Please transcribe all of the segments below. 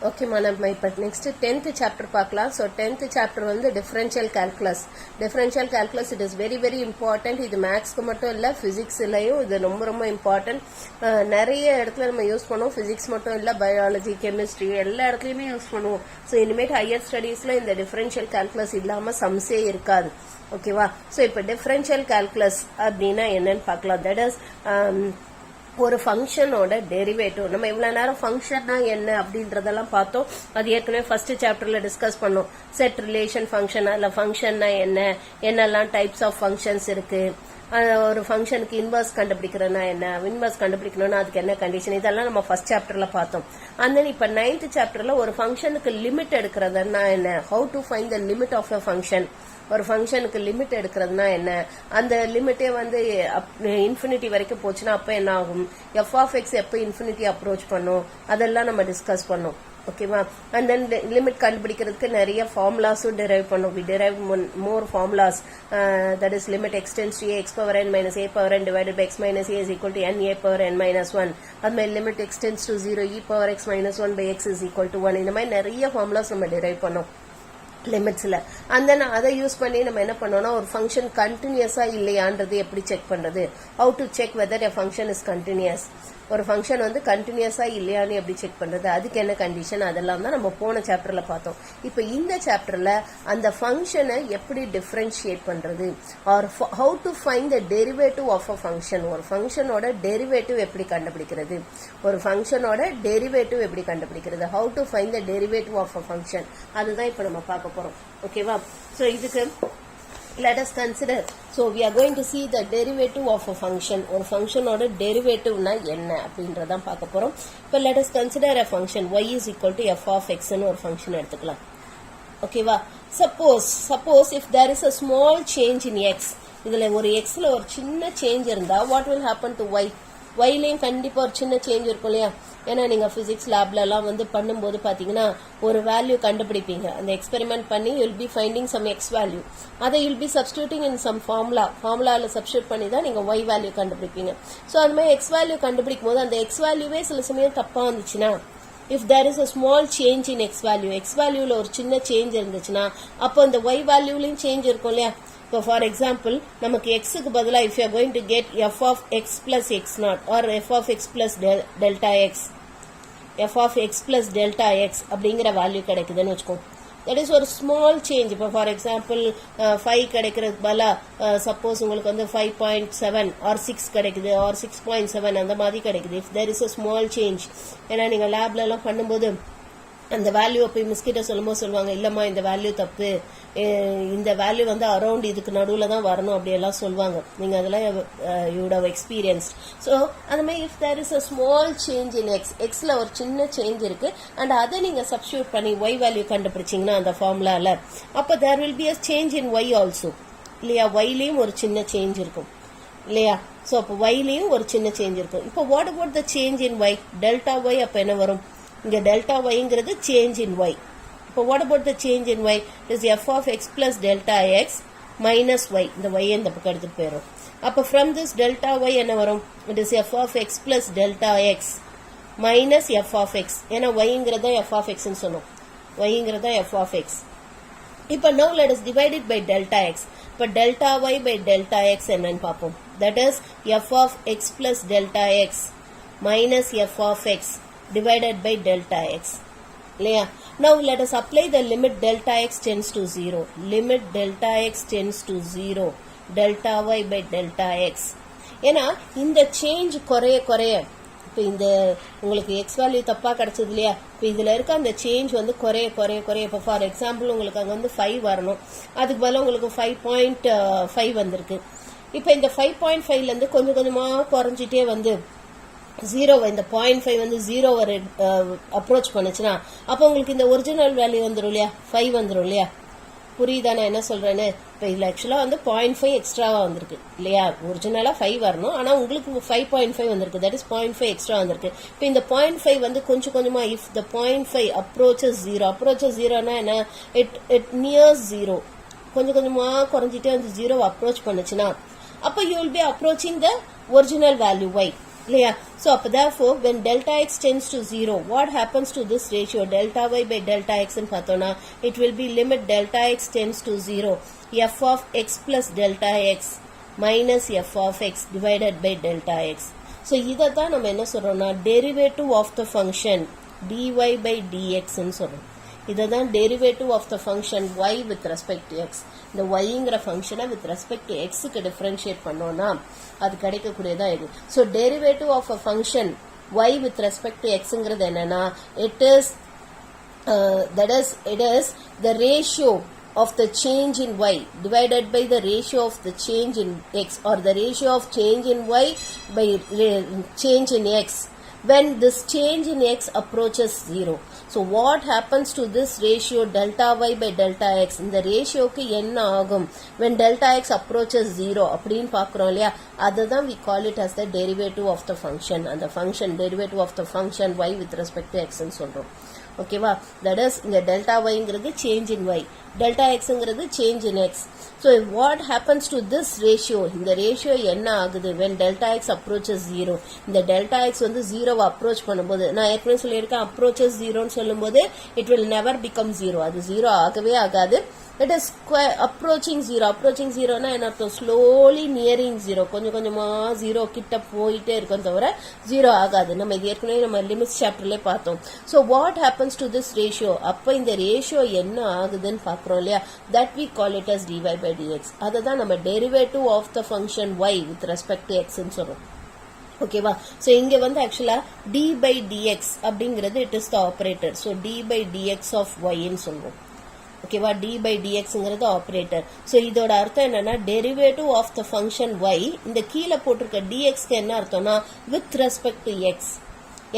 Okay நம்ம இப்போ next 10th chapter பார்க்கலாம். ஸோ 10th சாப்டர் வந்து differential calculus. Differential calculus it is very very important. இது மேக்ஸ்க்கு மட்டும் இல்லை, ஃபிசிக்ஸ்லையும் இது ரொம்ப ரொம்ப இம்பார்ட்டன்ட். நிறைய இடத்துல நம்ம யூஸ் பண்ணுவோம். ஃபிசிக்ஸ் மட்டும் இல்லை, பயாலஜி, கெமிஸ்ட்ரி எல்லா இடத்துலையுமே யூஸ் பண்ணுவோம். ஸோ இனிமேட் ஹையர் ஸ்டடீஸில் இந்த டிஃபரன்ஷியல் கால்குலஸ் இல்லாமல் சம்ஸே இருக்காது. ஓகேவா? ஸோ இப்போ டிஃபரன்ஷியல் கால்குலஸ் அப்படின்னா என்னன்னு பார்க்கலாம். தட் இஸ் ஒரு ஃபங்க்ஷனோட டெரிவேட்டிவ். நம்ம இவ்வளவு நேரம் ஃபங்க்ஷன்னா என்ன அப்படின்றதெல்லாம் பார்த்தோம். அது ஏற்கனவே ஃபர்ஸ்ட் சாப்டர்ல டிஸ்கஸ் பண்ணோம். செட் ரிலேஷன் ஃபங்க்ஷன், அதுல ஃபங்க்ஷன்னா என்ன, என்னெல்லாம் டைப்ஸ் ஆஃப் ஃபங்க்ஷன்ஸ் இருக்கு, ஒரு ஃபங்க்ஷனுக்கு இன்வர்ஸ் கண்டுபிடிக்கிறனா என்ன, இன்வர்ஸ் கண்டுபிடிக்கணும்னா அதுக்கு என்ன கண்டிஷன், இதெல்லாம் நம்ம ஃபர்ஸ்ட் சாப்டர்ல பார்த்தோம். அந்த இப்ப 9th சாப்டர்ல ஒரு ஃபங்க்ஷனுக்கு லிமிட் எடுக்கிறதுனா என்ன, how to find the limit of a function. ஒரு ஃபங்க்ஷனுக்கு லிமிட் எடுக்கிறதுனா என்ன, அந்த லிமிட்டே வந்து இன்ஃபினிட்டி வரைக்கும் போச்சுன்னா அப்ப என்ன ஆகும், எஃப் ஆஃப் எக்ஸ் எப்போ இன்ஃபினிட்டி அப்ரோச் பண்ணும், அதெல்லாம் நம்ம டிஸ்கஸ் பண்ணோம். ஓகேவா? அண்ட் தென் லிமிட் கண்டுபிடிக்கிறதுக்கு நிறைய ஃபார்முலாஸும் டிரைவ் பண்ணும். We derive more formulas. That is limit x tends to a x power n minus a power n divided by x minus a is equal to n a power n minus 1. அது மாதிரி limit x tends to 0 e power x minus 1 by x is equal to 1. இந்த மாதிரி நிறைய formulas நம்ம drive பண்ணோம் லிமிட்ஸ்ல. அந்த அதை use பண்ணி நம்ம என்ன பண்ணோம்னா ஒரு ஃபங்க்ஷன் கண்டினியூஸா இல்லையான்றது எப்படி செக் பண்றது, how to check whether a function is continuous. ஒரு ஃபங்க்ஷன் வந்து கண்டினியூஸா இல்லையான்னு எப்படி செக் பண்றது, அதுக்கு என்ன கண்டிஷன், அதெல்லாம் தான் நம்ம போன சாப்டர்ல பார்த்தோம். இப்போ இந்த சாப்டர்ல அந்த ஃபங்க்ஷனை எப்படி டிஃபரன்ஷியேட் பண்றது, or how to find the derivative of a function. ஒரு ஃபங்க்ஷனோட டெரிவேட்டிவ் எப்படி கண்டுபிடிக்கிறது, ஒரு ஃபங்க்ஷனோட டெரிவேட்டிவ் எப்படி கண்டுபிடிக்கிறது, how to find the derivative of a function, அதுதான் இப்போ நம்ம பார்க்க போறோம். ஓகேவா? ஸோ இதுக்கு let us consider. So we are going to see the derivative of a function. ஒரு ஃபங்க்ஷனோட டெரிவேட்டிவ்னா என்ன அப்படின்றதான் பார்க்க போறோம். இப்போ let us consider a function y is equal to f of x ன்னு ஒரு ஃபங்க்ஷன் எடுத்துக்கலாம். ஓகேவா? suppose if there is a small change in x, இதுல ஒரு xல ஒரு சின்ன சேஞ்ச் இருந்தா what will happen to y? yலயும் கண்டிப்பா ஒரு சின்ன சேஞ்ச் இருக்கும் இல்லையா? ஏன்னா நீங்க பிசிக்ஸ் லேப்ல எல்லாம் வந்து பண்ணும்போது பாத்தீங்கன்னா ஒரு வேல்யூ கண்டுபிடிப்பீங்க. அந்த எக்ஸ்பெரிமெண்ட் பண்ணி you'll be finding some x value, அதை you'll be substituting in some ஃபார்முலால சப்ஸ்டியூட் பண்ணி தான் நீங்க ஒய் வேல்யூ கண்டுபிடிப்பீங்க. ஸோ அது மாதிரி எக்ஸ் வேல்யூ கண்டுபிடிக்கும் போது அந்த எக்ஸ் வேல்யூவே சில சமயம் தப்பா வந்துச்சுன்னா, if there is a small change in x value, x valueல ஒரு சின்ன சேஞ்ச் இருந்துச்சுன்னா அப்போ அந்த y வேல்யூலயும் சேஞ்ச் இருக்கும் இல்லையா? இப்போ ஃபார் எக்ஸாம்பிள் நமக்கு எக்ஸுக்கு பதிலாக if you are going to get f of x plus x naught or f of x plus delta x, f of x plus delta x அப்படிங்கிற வேல்யூ கிடைக்குதுன்னு வச்சுக்கோம். தட் இஸ் ஒரு ஸ்மால் சேஞ்ச். இப்போ for example 5 கிடைக்கிறதுக்கு பதிலாக suppose உங்களுக்கு வந்து 5.7 R 6 கிடைக்குது, ஆர் 6.7 அந்த மாதிரி கிடைக்குது. If there is a small change. ஏன்னா நீங்கள் லேப்ல எல்லாம் பண்ணும்போது அந்த வேல்யூ போய் மிஸ்கிட்ட சொல்லும்போது சொல்லுவாங்க, இல்லம்மா இந்த வேல்யூ தப்பு, இந்த வேல்யூ வந்து அரௌண்ட் இதுக்கு நடுவில் தான் வரணும் அப்படியெல்லாம் சொல்லுவாங்க. நீங்க அதெல்லாம் you would have experienced. So அந்த மாதிரி if there is a small change in எக்ஸ்ல ஒரு சின்ன சேஞ்ச் இருக்கு அண்ட் அதை நீங்க சப்ஸ்டியூட் பண்ணி ஒய் வேல்யூ கண்டுபிடிச்சிங்கன்னா அந்த ஃபார்முலால, அப்போ there will be a change in y also இல்லையா? ஒய்லயும் ஒரு சின்ன சேஞ்ச் இருக்கும் இல்லையா? ஸோ அப்போ ஒய்லயும் ஒரு சின்ன சேஞ்ச் இருக்கும். இப்போ what about the change in y, delta y. அப்போ என்ன வரும், இங்க டெல்டா ஒய்ங்கிறது சேஞ்ச் இன் ஒய். இப்போ what about the change in y is f of x plus delta x minus y. இந்த ஒய் இந்த பக்கம் எடுத்துட்டு போயிடும். அப்போ ஃப்ரம் திஸ் டெல்டா ஒய் என்ன வரும், it is f of x plus delta x minus f of x. ஏன்னா ஒய்ங்கிறத எஃப் ஆஃப் எக்ஸ்ன்னு சொன்னோம், ஒய்ங்கிறத எஃப் ஆஃப் எக்ஸ். இப்போ now let us divided by delta x. இப்போ delta y by delta x என்னன்னு பார்ப்போம். That is f of x plus delta x minus f of x divided by delta x. Now let us apply the limit delta x tends to 0. Limit delta x tends to 0. Delta y by delta x. ஏன்னா இந்த change குறைய இப்போ இந்த உங்களுக்கு X value தப்பா கிடைச்சது இல்லையா? இப்போ இதுல இருக்க அந்த சேஞ்ச் வந்து குறைய இப்போ ஃபார் எக்ஸாம்பிள் உங்களுக்கு அங்கே வந்து 5 வரணும், அதுக்கு பதிலாக உங்களுக்கு 5.5 வந்திருக்கு. இப்போ இந்த 5.5ல இருந்து கொஞ்சம் கொஞ்சமா குறைஞ்சிட்டே வந்து 0, இந்த 0.5 வந்து 0 வரை அப்ரோச் பண்ணுச்சுன்னா அப்போ உங்களுக்கு இந்த ஒரிஜினல் வேல்யூ வந்துடும் இல்லையா, 5 வந்துடும் இல்லையா? புரியுதா நான் என்ன சொல்றேன்னு? இப்போ இதுல ஆக்சுவலா வந்து 0.5 எக்ஸ்ட்ராவா வந்திருக்கு இல்லையா? ஒரிஜினலா 5 வரணும், ஆனா உங்களுக்கு 5.5 வந்திருக்கு. தட் இஸ் 0.5 எக்ஸ்ட்ரா வந்திருக்கு. இப்போ இந்த 0.5 வந்து கொஞ்சம் கொஞ்சமா இஃப் த 0.5 அப்ரோச்சஸ் 0னா என்ன, இட் நியர்ஸ் 0, கொஞ்சம் கொஞ்சமா குறைஞ்சிட்டே வந்து 0 அப்ரோச் பண்ணுச்சுன்னா அப்போ you will be approaching the original value y இல்லையா? ஸோ அப்போ therefore when delta x tends to 0, what happens to this ratio delta y by delta x ன்னு பார்த்தோம்னா it will be limit delta x tends to 0 f of x plus delta x minus f of x divided by delta x. So இதை தான் நம்ம என்ன சொல்றோம்னா derivative of the function dy by dx ன்னு சொல்றோம். இதை தான் derivative of the function y with respect to x. இந்த yங்கிற ஃபங்க்ஷனை with respect to xக்கு டிஃபரன்ஷியேட் பண்ணோம்னா அது கிடைக்கக்கூடியதான் இது. So derivative of a function y with respect to xங்கிறது என்னன்னா it is the ratio of the change in y divided by the ratio of the change in x, or the ratio of change in y by change in x when this change in x approaches 0. So what happens to this ratio delta y by delta x? இந்த ரேஷியோக்கு என்ன ஆகும் when delta x approaches 0 அப்படின்னு பார்க்குறோம் இல்லையா? அதுதான் we call it as the derivative of the function. அந்த function derivative of the function y with respect to x ன்னு சொல்றோம். ஓகேவா? தட் இஸ் இந்த டெல்டா ஒய்ங்கிறது சேஞ்ச் இன் ஒய், டெல்டா எக்ஸ்ங்கிறது change in x. So what happens to this ratio? இந்த ratio என்ன ஆகுது when டெல்டா எக்ஸ் அப்ரோச்சஸ் 0? இந்த டெல்டா எக்ஸ் வந்து 0வை அப்ரோச் பண்ணும்போது, நான் ஏற்கனவே சொல்லியிருக்கேன், அப்ரோச்சஸ் 0ன்னு சொல்லும்போது இட் வில் நெவர் பிகம் 0. அது 0 ஆகவே ஆகாது. It is approaching 0. Approaching 0னா என்ன அர்த்தம்? slowly nearing 0. கொஞ்சம் கொஞ்சமா 0 கிட்ட போயிட்டே இருக்கும் தவிர 0 ஆகாது. நம்ம இது ஏற்கனவே நம்ம லிமிட்ஸ் சாப்டர்லயே பார்த்தோம். So what happens to this ratio? அப்ப இந்த ரேஷியோ என்ன ஆகுதுன்னு பார்க்கிறோம் இல்லையா? That we call it as dy by dx. அதுதான் நம்ம derivative of the function y with respect to x ன்னு சொல்றோம். ஓகேவா? ஸோ இங்க வந்து ஆக்சுவலா d by dx அப்படிங்கிறது it is the operator. So d by dx of y ன்னு சொல்லுவோம். ஓகேவா? d by dxங்கிறது ஆபரேட்டர். ஸோ இதோட அர்த்தம் என்னன்னா derivative of the function y, இந்த கீழே போட்டிருக்க dxக்கு என்ன அர்த்தம்னா வித் ரெஸ்பெக்ட் டு x.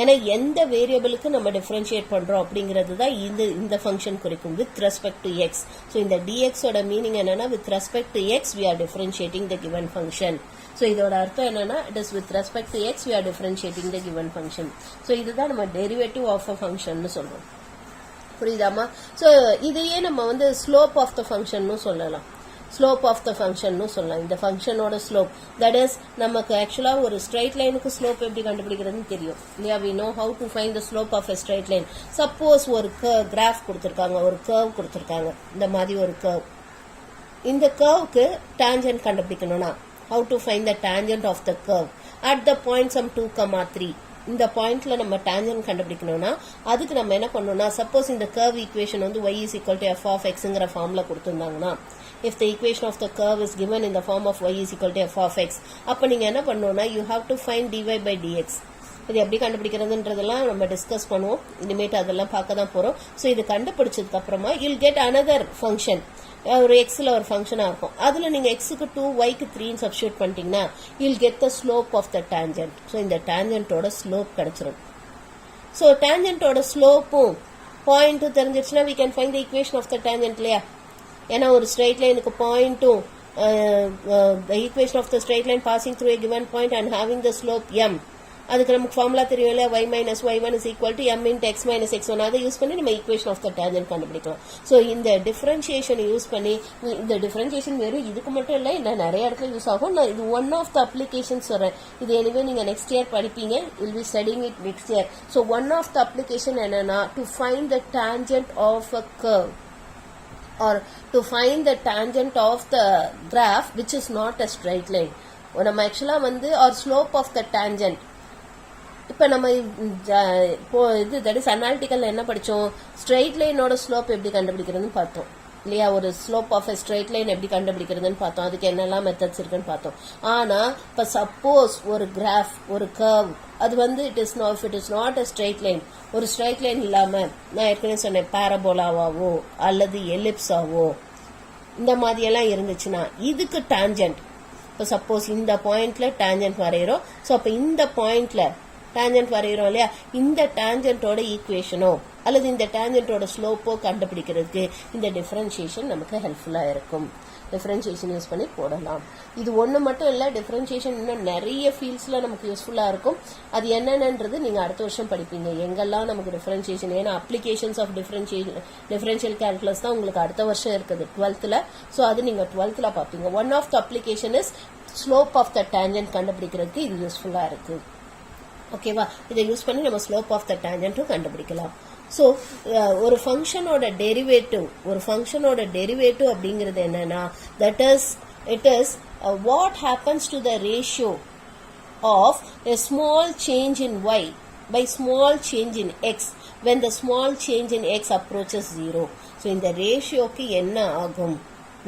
ஏன்னா எந்த வேரியபிளுக்கு நம்ம டிஃபரன்ஷியேட் பண்றோம் அப்படிங்கிறது தான் இந்த ஃபங்க்ஷன் குறிக்கும், with respect to x. So இந்த dx ஓட மீனிங் என்னன்னா with respect to x we are differentiating the given function. So இதோட அர்த்தம் என்னன்னா it is with respect to x we are differentiating the given function. So இதுதான் நம்ம derivative of a function சொல்றோம். புரியுதாமா? So இதையே நம்ம வந்து ஸ்லோப் ஆஃப் த ஃபங்க்ஷன் சொல்லலாம். ஸ்லோப் ஆஃப் த ஃபங்க்ஷன் சொல்லலாம். இந்த ஃபங்க்ஷனோட ஸ்லோப், தட் இஸ் நமக்கு ஆக்சுவலா ஒரு ஸ்ட்ரைட் லைனுக்கு ஸ்லோப் எப்படி கண்டுபிடிக்கிறதுன்னு தெரியும் இல்லையா? we know how to find the slope of a straight line. Suppose ஒரு கிராஃப் கொடுத்துருக்காங்க, ஒரு கர்வ் கொடுத்துருக்காங்க, இந்த மாதிரி ஒரு கர்வ். இந்த கர்வுக்கு டான்ஜென்ட் கண்டுபிடிக்கணும்னா how to find the tangent of the curve at the point some 2, 3. இந்த பாயிண்ட்ல நம்ம டான்ஜென்ட் கண்டுபிடிக்கணும்னா அதுக்கு நம்ம என்ன பண்ணணும்னா, சப்போஸ் இந்த கர்வ் ஈக்குவேஷன் வந்து y is equal to f of xங்கிற ஃபார்ம்ல கொடுத்திருந்தாங்கன்னா, if the equation of the curve is given in the form of y is equal to f of x, அப்ப நீங்க என்ன பண்ணணும்னா you have to find dy by dx. இது எப்படி கண்டுபிடிக்கிறதுன்றதெல்லாம் நம்ம discuss பண்ணுவோம். இனிமேட்டு அதெல்லாம் பார்க்க தான் போறோம். ஸோ இது கண்டுபிடிச்சதுக்கு அப்புறமா you'll get another function. ஒரு எக்ஸ்ல ஒரு ஃபங்க்ஷனா இருக்கும், அதுல நீங்க எக்ஸுக்கு 2 ஒய்க்கு 3 சப்ஸ்டியூட் பண்ணிட்டீங்கன்னா you'll get the slope of the tangent. So இந்த டான்ஜென்ட்டோட ஸ்லோப் கிடைச்சிரும். ஸோ டான்ஜென்ட்டோட ஸ்லோப்பும் பாயிண்ட்டும் தெரிஞ்சிருச்சுன்னா we can find the equation of the tangent இல்லையா? ஏன்னா ஒரு ஸ்ட்ரைட் லைனுக்கு பாயிண்ட்டும் the equation of the straight line passing through a given point and having the slope m, அதுக்கு நமக்கு ஃபார்முலா தெரியும் இல்லையா? y minus y1 is equal to m into x minus x1. அதை யூஸ் பண்ணி நம்ம ஈக்குவேஷன் ஆஃப் த டான்ஜென்ட் கண்டுபிடிக்கலாம். So இந்த differentiation use பண்ணி, இந்த டிஃபரன்ஷியேஷன் வெறும் இதுக்கு மட்டும் இல்லை, இன்னும் நிறைய இடத்துல யூஸ் ஆகும். நான் இது ஒன் ஆஃப் த அப்ளிகேஷன் சொல்றேன். இது எனிவே நீங்க நெக்ஸ்ட் இயர் படிப்பீங்க, will be studying it next year. So one of the application என்னன்னா to find the tangent of a curve or to find the tangent of the graph which is not a straight line. நம்ம ஆக்சுவலா வந்து or slope of the tangent. இப்ப நம்ம இது that is analytical என்ன படிச்சோம்? Straight லைனோட slope எப்படி கண்டுபிடிக்கிறதுன்னு பார்த்தோம் இல்லையா? ஒரு slope of a straight line எப்படி கண்டுபிடிக்கிறதுன்னு பார்த்தோம். அதுக்கு என்னெல்லாம் மெத்தட்ஸ் இருக்குன்னு பார்த்தோம். ஆனா இப்ப சப்போஸ் ஒரு கிராஃப், ஒரு கர்வ், அது வந்து it is not a straight line, ஒரு ஸ்ட்ரெயிட் லைன் இல்லாம நான் ஏற்கனவே சொன்னேன் பாரபோலாவோ அல்லது எலிப்ஸாவோ இந்த மாதிரி எல்லாம் இருந்துச்சுன்னா இதுக்கு டான்ஜென்ட். இப்போ சப்போஸ் இந்த பாயிண்ட்ல டான்ஜென்ட் வரைகிறோம். ஸோ அப்ப இந்த பாயிண்ட்ல டான்ஜென்ட் வரைகிறோம் இல்லையா? இந்த டான்ஜென்ட்டோட ஈக்குவேஷனோ அல்லது இந்த டான்ஜென்ட்டோட ஸ்லோப்போ கண்டுபிடிக்கிறதுக்கு இந்த டிஃபரன்ஷியேஷன் நமக்கு ஹெல்ப்ஃபுல்லா இருக்கும். டிஃபரன்ஷியேஷன் யூஸ் பண்ணி போடலாம். இது ஒன்று மட்டும் இல்லை, டிஃபரன்ஷியேஷன் இன்னும் நிறைய ஃபீல்ட்ஸ்ல நமக்கு யூஸ்ஃபுல்லா இருக்கும். அது என்னென்னன்றது நீங்க அடுத்த வருஷம் படிப்பீங்க, எங்கெல்லாம் நமக்கு டிஃபரன்ஷியேஷன். ஏன்னா அப்ளிகேஷன்ஸ் ஆஃப் டிஃபரன்ஷியல் கால்குலஸ் தான் உங்களுக்கு அடுத்த வருஷம் இருக்குது 12th. ஸோ அது நீங்க 12th பார்ப்பீங்க. One of the application is slope of the tangent கண்டுபிடிக்கிறதுக்கு இது யூஸ்ஃபுல்லா இருக்கு. ஓகேவா? இதை யூஸ் பண்ணி நம்ம ஸ்லோப் ஆஃப் த டேஞ்சன்ட்டும் கண்டுபிடிக்கலாம். ஸோ ஒரு ஃபங்க்ஷனோட டெரிவேட்டிவ் அப்படிங்கிறது என்னன்னா it is what happens to the ratio of a small change in y by small change in x when the small change in x approaches 0. So இந்த ரேஷியோக்கு என்ன ஆகும்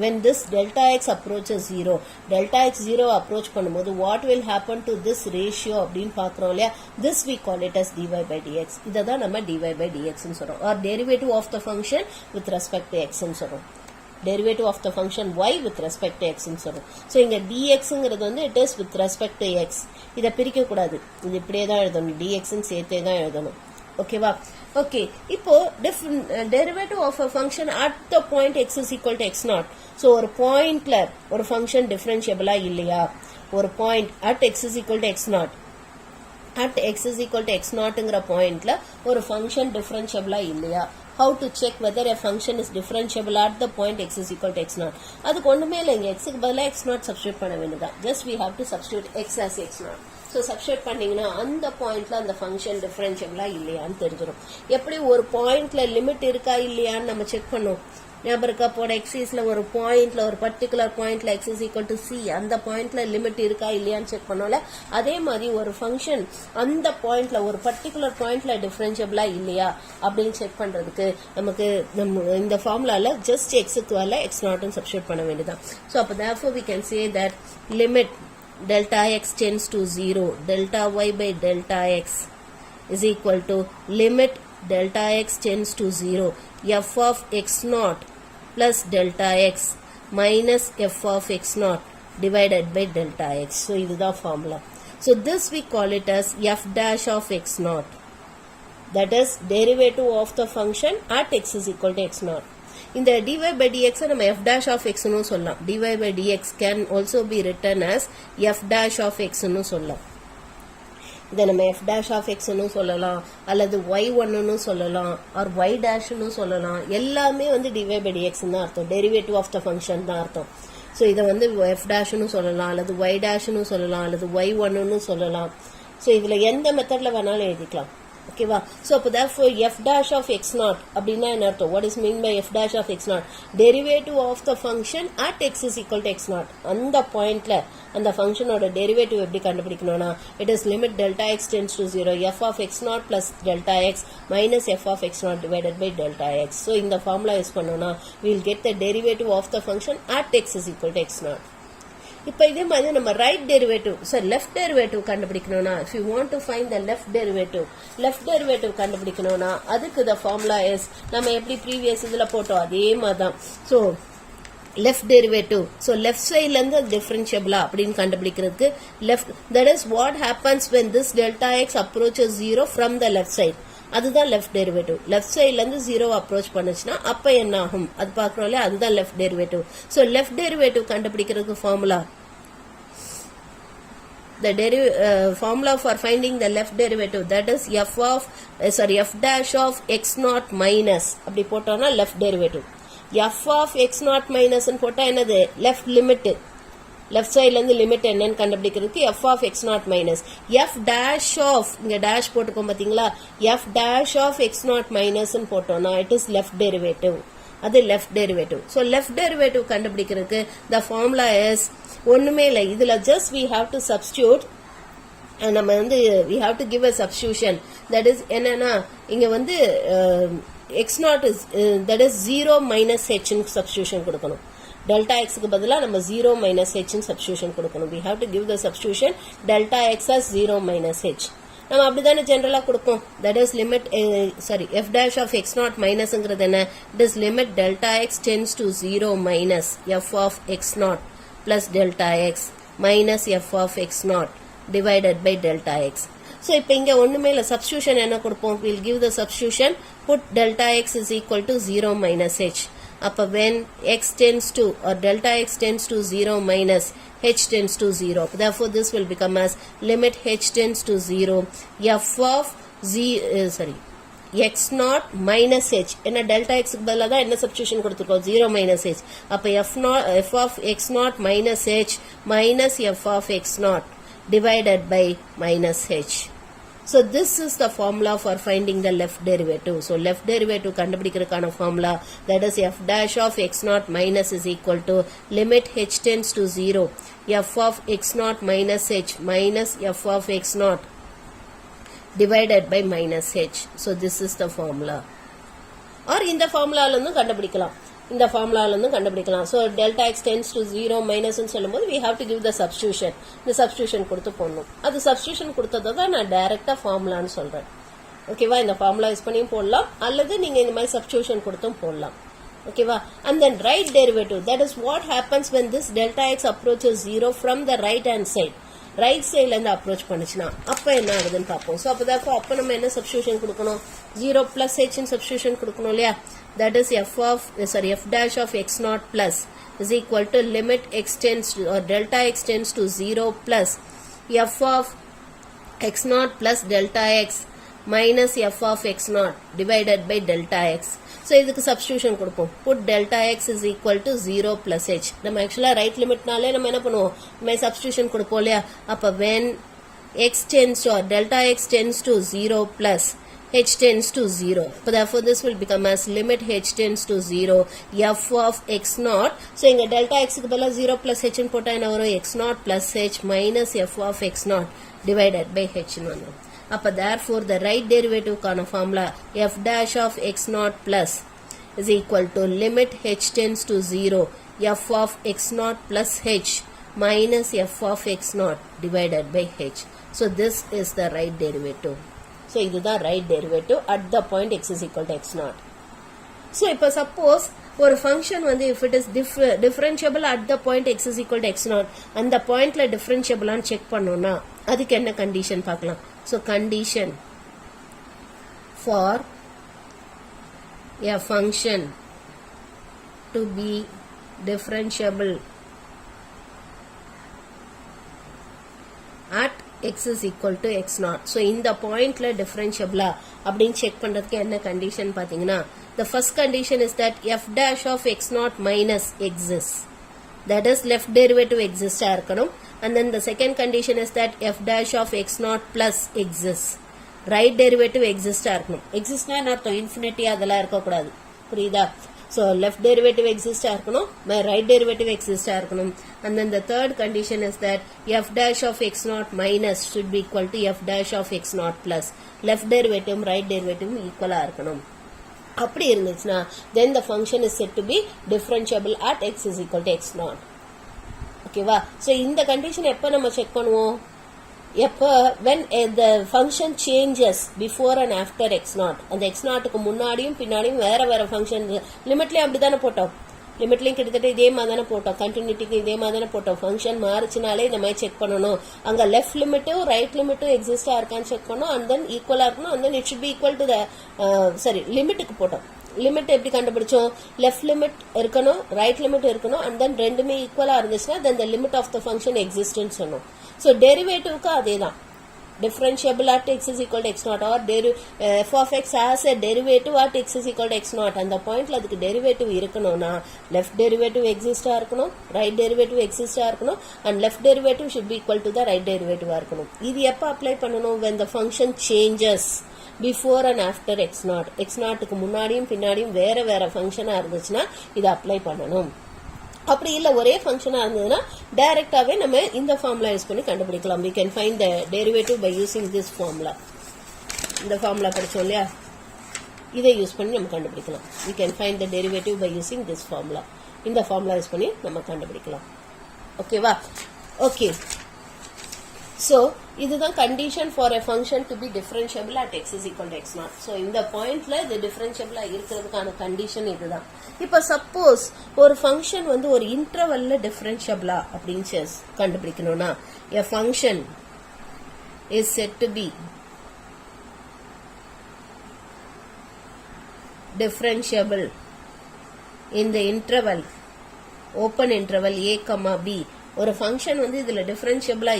when this delta x approaches 0, delta x 0 approach பண்ணும்போது what will happen to this ratio அப்படின்னு பார்க்குறோம் இல்லையா? This we call it as dy by dx. இதை தான் நம்ம dy by dx ன்னு சொல்றோம். or derivative of the function with respect to x ன்னு சொல்றோம். derivative of the function y with respect to x ன்னு சொல்றோம். ஸோ இங்க dxங்கிறது வந்து it is with respect to x. இதை பிரிக்க கூடாது, இது இப்படியே தான் எழுதணும், dx ன்னு சேர்த்தே தான் எழுதணும். ஓகேவா? ஓகே, இப்போ derivative of a function at the point x is equal to x0. So ஒரு பாயிண்ட்ல ஒரு ஃபங்க்ஷன் டிஃபரன்ஷியபிளா இல்லையா? ஒரு point at x is equal to x0, at x is equal to x0ங்கிற பாயிண்ட்ல ஒரு ஃபங்க்ஷன் டிஃபரன்ஷியபிளா இல்லையா? How to check whether a function is differentiable at the point x is equal to x0? அதுக்கு ஒண்ணுமே இல்லை, இங்க x க்கு பதிலா x0 சப்ஸ்டிட்யூட் பண்ண வேண்டியதான். just we have to substitute x as x0. So substitute பண்ணீங்கன்னா அந்த பாயிண்ட்ல அந்த ஃபங்க்ஷன் டிஃபரன்ஷியபிளா இல்லையான்னு தெரிஞ்சிடும். எப்படி ஒரு பாயிண்ட்ல லிமிட் இருக்கா இல்லையான்னு நம்ம செக் பண்ணோம். ஞாபகம் இருக்கா? போட எக்ஸைஸ்ல ஒரு பாயிண்ட்ல, ஒரு பர்டிகுலர் பாயிண்ட்ல x is equal to c, அந்த பாயிண்ட்ல லிமிட் இருக்கா இல்லையான்னு செக் பண்ணோம்ல. அதே மாதிரி ஒரு ஃபங்க்ஷன் அந்த பாயிண்ட்ல, ஒரு பர்டிகுலர் பாயிண்ட்ல டிஃபரன்ஷியபிளா இல்லையா அப்படின்னு செக் பண்றதுக்கு நமக்கு இந்த ஃபார்முலால ஜஸ்ட் எக்ஸுக்கு வரல x0 சப்ஸ்டிட்யூட் பண்ண வேண்டியதான். ஸோ அப்போ therefore we can say that limit delta x tends to 0, delta y by delta x is equal to limit delta x tends to 0, f of x0 plus delta x minus f of x0 divided by delta x. So இதுதான் formula. So this we call it as f dash of x0. That is derivative of the function at x is equal to x0. இந்த dy by dx நம்ம f dash of x ன்னு சொல்லலாம். dy by dx can also be written as f dash of x ன்னு சொல்லலாம். இதை நம்ம f dash of x ன்னு சொல்லலாம், அல்லது y1 ன்னு சொல்லலாம், or y dash ன்னு சொல்லலாம். எல்லாமே வந்து dy by dx தான் அர்த்தம், டெரிவேட்டிவ் ஆஃப் த ஃபங்க்ஷன் தான் அர்த்தம். ஸோ இதை வந்து f dash ன்னு சொல்லலாம், அல்லது y dash ன்னு சொல்லலாம், அல்லது y1 ன்னு சொல்லலாம். ஸோ இதுல எந்த மெத்தட்ல வேணாலும் எழுதிக்கலாம். ஓகேவா? ஸோ அப்போ therefore f dash of x0 அப்படின்னா என்ன அர்த்தம்? what is mean by f dash of x0? Derivative of the function at x is equal to x0. அந்த பாயிண்ட்ல அந்த ஃபங்க்ஷனோட டெரிவேட்டிவ் எப்படி கண்டுபிடிக்கணும்னா it is limit delta x tends to 0, f of x0 plus delta x minus f of x0 divided by delta x. So இந்த formula use பண்ணோம்னா we will get the derivative of the function at x is equal to x0. இப்போ இதே மாதிரி நம்ம right derivative, சார் left derivative கண்டுபிடிக்கணும்னா, if you want to find the left derivative கண்டுபிடிக்கணும்னா அதுக்கு the formula is நம்ம எப்படி ப்ரீவியஸ் இதுல போட்டோம் அதே மாதிரி தான். So left derivative, so left சைட்ல இருந்து டிஃபரன்ஷியபிளா அப்படின்னு கண்டுபிடிக்கிறதுக்கு left, that is what happens when this delta x approaches 0 from the left side. அதுதான் லெஃப்ட் டெரிவேட்டிவ். லெஃப்ட் சைட்ல இருந்து 0 அப்ரோச் பண்ணுச்சுன்னா அப்ப என்ன ஆகும் அது பாக்குறோம் இல்லையா? அதுதான் left derivative. So left derivative கண்டுபிடிக்கிறதுக்கு formula, the formula for finding the left derivative, that is f dash of x0 minus அப்படி போட்டோம்னா left derivative. f of x0 minus ன்னு போட்டா என்னது? left limit. லெஃப்ட் சைட்ல இருந்து லிமிட் என்னன்னு கண்டுபிடிக்கிறதுக்கு f of x0 minus f dash of, இங்க dash போட்டுக்கோம் பாத்தீங்களா? f dash of x0 minus ன்னு போட்டோம்னா it is left derivative. அது left derivative. So left derivative கண்டுபிடிக்கிறதுக்கு the formula is ஒண்ணுமே இல்லை, இதுல just we have to substitute, நம்ம வந்து we have to give a substitution. that is என்னன்னா இங்க வந்து x0 is that is 0 minus h ன்னு substitution கொடுக்கணும். delta x க்கு பதிலா நம்ம 0 minus h ன்னு substitution கொடுக்கணும். we have to give the substitution delta x as 0 minus h. நம்ம அப்படிதானே ஜெனரலா கொடுப்போம். that is limit f dash of x0 minusங்கிறது என்ன? it is limit delta x tends to 0 minus f of x0 plus delta x minus f of x0 divided by delta x. so இப்போ இங்க ஒண்ணுமே இல்ல, substitution என்ன கொடுப்போம்? we'll give the substitution, put delta x is equal to 0 minus h. அப்ப when x tends to, or delta x tends to 0 minus h tends to 0. therefore this will become as limit h tends to 0 f of x0 minus h. என்ன delta x க்கு பதிலா தான் என்ன substitution கொடுத்திருக்கோம்? 0 minus h. அப்ப f of x0 minus h minus f of x0 divided by minus h. So this is the formula for finding the left derivative. So left derivative கண்டுபிடிக்கிறதுக்கான formula, that is f dash of x naught minus is equal to limit h tends to 0 f of x naught minus h minus f of x naught divided by minus h. So this is the formula. Or இந்த formula இருந்தும் கண்டுபிடிக்கலாம். இந்த ஃபார்முலால இருந்து கண்டுபிடிக்கலாம். So delta x tends to 0 மைனஸ்ன்னு சொல்லும்போது we have to give the substitution. இந்த substitution கொடுத்து போடணும். அது சப்ஸ்டியூஷன் கொடுத்ததை தான் நான் டைரக்டா ஃபார்முலான்னு சொல்றேன். ஓகேவா? இந்த ஃபார்முலா யூஸ் பண்ணியும் போடலாம், அல்லது நீங்க இந்த மாதிரி சப்ஸ்டியூஷன் கொடுத்தும் போடலாம். ஓகேவா? and then right derivative, that is what happens when this delta x approaches 0 from the right hand side. Right சைட்ல இருந்து அப்ரோச் பண்ணுச்சுன்னா அப்ப என்ன ஆகுதுன்னு பார்ப்போம். ஸோ அப்ப நம்ம என்ன சப்ஸ்டியூஷன் கொடுக்கணும்? 0 பிளஸ் h சப்ஸ்டியூஷன் கொடுக்கணும் இல்லையா? that is f dash of x naught plus is equal to limit x tends to, or delta x tends to 0 plus f of x naught plus delta x minus f of x naught divided by delta x. So இதுக்கு substitution கொடுப்போம். put delta x is equal to 0 plus h. நம்ம ஆக்சுவலா right லிமிட்னாலே நம்ம என்ன பண்ணுவோம்? நம்ம substitution கொடுப்போம் இல்லையா? அப்ப when x tends to, or delta x tends to 0 plus h tends to 0. So therefore this will become as limit h tends to 0 f of x naught. So இங்க delta x க்கு பதிலா 0 plus h ன்னு போட்டா என்ன வரும்? x naught plus h minus f of x naught divided by h ன்னு வரும். அப்ப therefore the right derivative கான formula f dash of x naught plus is equal to limit h tends to 0 f of x naught plus h minus f of x naught divided by h. So this is the right derivative. So இதுதான் right derivative at the point x is equal to x naught. So இப்ப suppose ஒரு function வந்து if it is differentiable at the point x is equal to x naught, அந்த pointல differentiable ஆன்னு check பண்ணோம்னா அதுக்கு என்ன condition பார்க்கலாம். So condition for a function to be differentiable at x is equal to x naught. So இந்த pointல differentiable அப்படின்னு check பண்றதுக்கு என்ன condition பாத்தீங்கன்னா, the first condition is that f dash of x naught minus exists. That is left derivative exists இருக்கணும். And then the second condition is that f dash of x naught plus exists. Right derivative exists இருக்கணும். Existனா என்ன அர்த்தம்? infinity அதெல்லாம் இருக்கக்கூடாது. புரியுதா? So left derivative exists இருக்கணும், right derivative exists இருக்கணும். And then the third condition is that f dash of x naught minus should be equal to f dash of x naught plus. Left derivative right derivative equal இருக்கணும். அப்படி இருந்துச்சுன்னா then the function is said to be differentiable at x is equal to x naught. ஓகேவா? So இந்த condition எப்ப நம்ம check பண்ணுவோம்? எப்ப when the function changes before and after x naught. அந்த x naughtக்கு முன்னாடியும் பின்னாடியும் வேற வேற ஃபங்க்ஷன் லிமிட்லயும் அப்படிதானே போட்டோம். லிமிட்லயும் கிட்டத்தட்ட இதே மாதிரி தானே போட்டோம். கண்டினியூட்டிக்கு இதே மாதிரி தானே போட்டோம். ஃபங்க்ஷன் மாறுச்சுனாலே இந்த மாதிரி செக் பண்ணணும். அங்க லெஃப்ட் லிமிட்டும் ரைட் லிமிட்டும் எக்ஸிஸ்டா இருக்கான்னு செக் பண்ணணும். அண்ட் தென் ஈக்குவலா இருக்கணும். And then it should be equal to the லிமிட்டுக்கு போட்டோம். லிமிட் எப்படி கண்டுபிடிச்சோம்? லெஃப்ட் லிமிட் இருக்கணும், ரைட் லிமிட் இருக்கணும். அண்ட் தென் ரெண்டுமே ஈக்குவலா இருந்துச்சுன்னா then the limit of the function எக்ஸிஸ்ட்னு சொன்னோம். ஸோ டெரிவேட்டிவ்க்கு அதே தான். differentiable at x is equal to x naught, or f of x has a derivative at x is equal to x naught. அந்த பாயிண்ட்ல அதுக்கு டெரிவேட்டிவ் இருக்கணும்னா லெஃப்ட் டெரிவேட்டிவ் எக்ஸிஸ்டா இருக்கணும், right derivative எக்ஸிஸ்டா இருக்கணும், and left derivative should be equal to the right டெரிவேட்டிவா இருக்கணும். இது எப்ப apply பண்ணணும்? when the function changes before and after x naught. x naughtக்கு முன்னாடியும் பின்னாடியும் வேற வேற ஃபங்க்ஷனா இருந்துச்சுன்னா இதை அப்ளை பண்ணணும். அப்படி இல்ல ஒரே ஃபங்க்ஷனா இருந்ததுன்னா டைரக்டாவே நம்ம இந்த ஃபார்முலா யூஸ் பண்ணி கண்டுபிடிக்கலாம். we can find the derivative by using this formula. இந்த ஃபார்முலா படிச்சோம் இல்லையா, இதை யூஸ் பண்ணி நம்ம கண்டுபிடிக்கலாம். we can find the derivative by using this formula. இந்த ஃபார்முலா யூஸ் பண்ணி நம்ம கண்டுபிடிக்கலாம். ஓகேவா? ஓகே. So இதுதான் condition for a function to be differentiable at x is equal to x naught. So இந்த பாயிண்ட்ல இது differentiable இருக்கிறதுக்கான கண்டிஷன் இதுதான். இப்ப சப்போஸ் ஒரு ஃபங்க்ஷன் வந்து ஒரு இன்டர்வல்ல டிஃபரன்ஷியபிளா அப்படின்னு கண்டுபிடிக்கணும்னா a function is said to be differentiable in the interval open interval a comma b. ஒரு ஃபங்க்ஷன் வந்து இதுல டிஃபரன்ஷியபிளா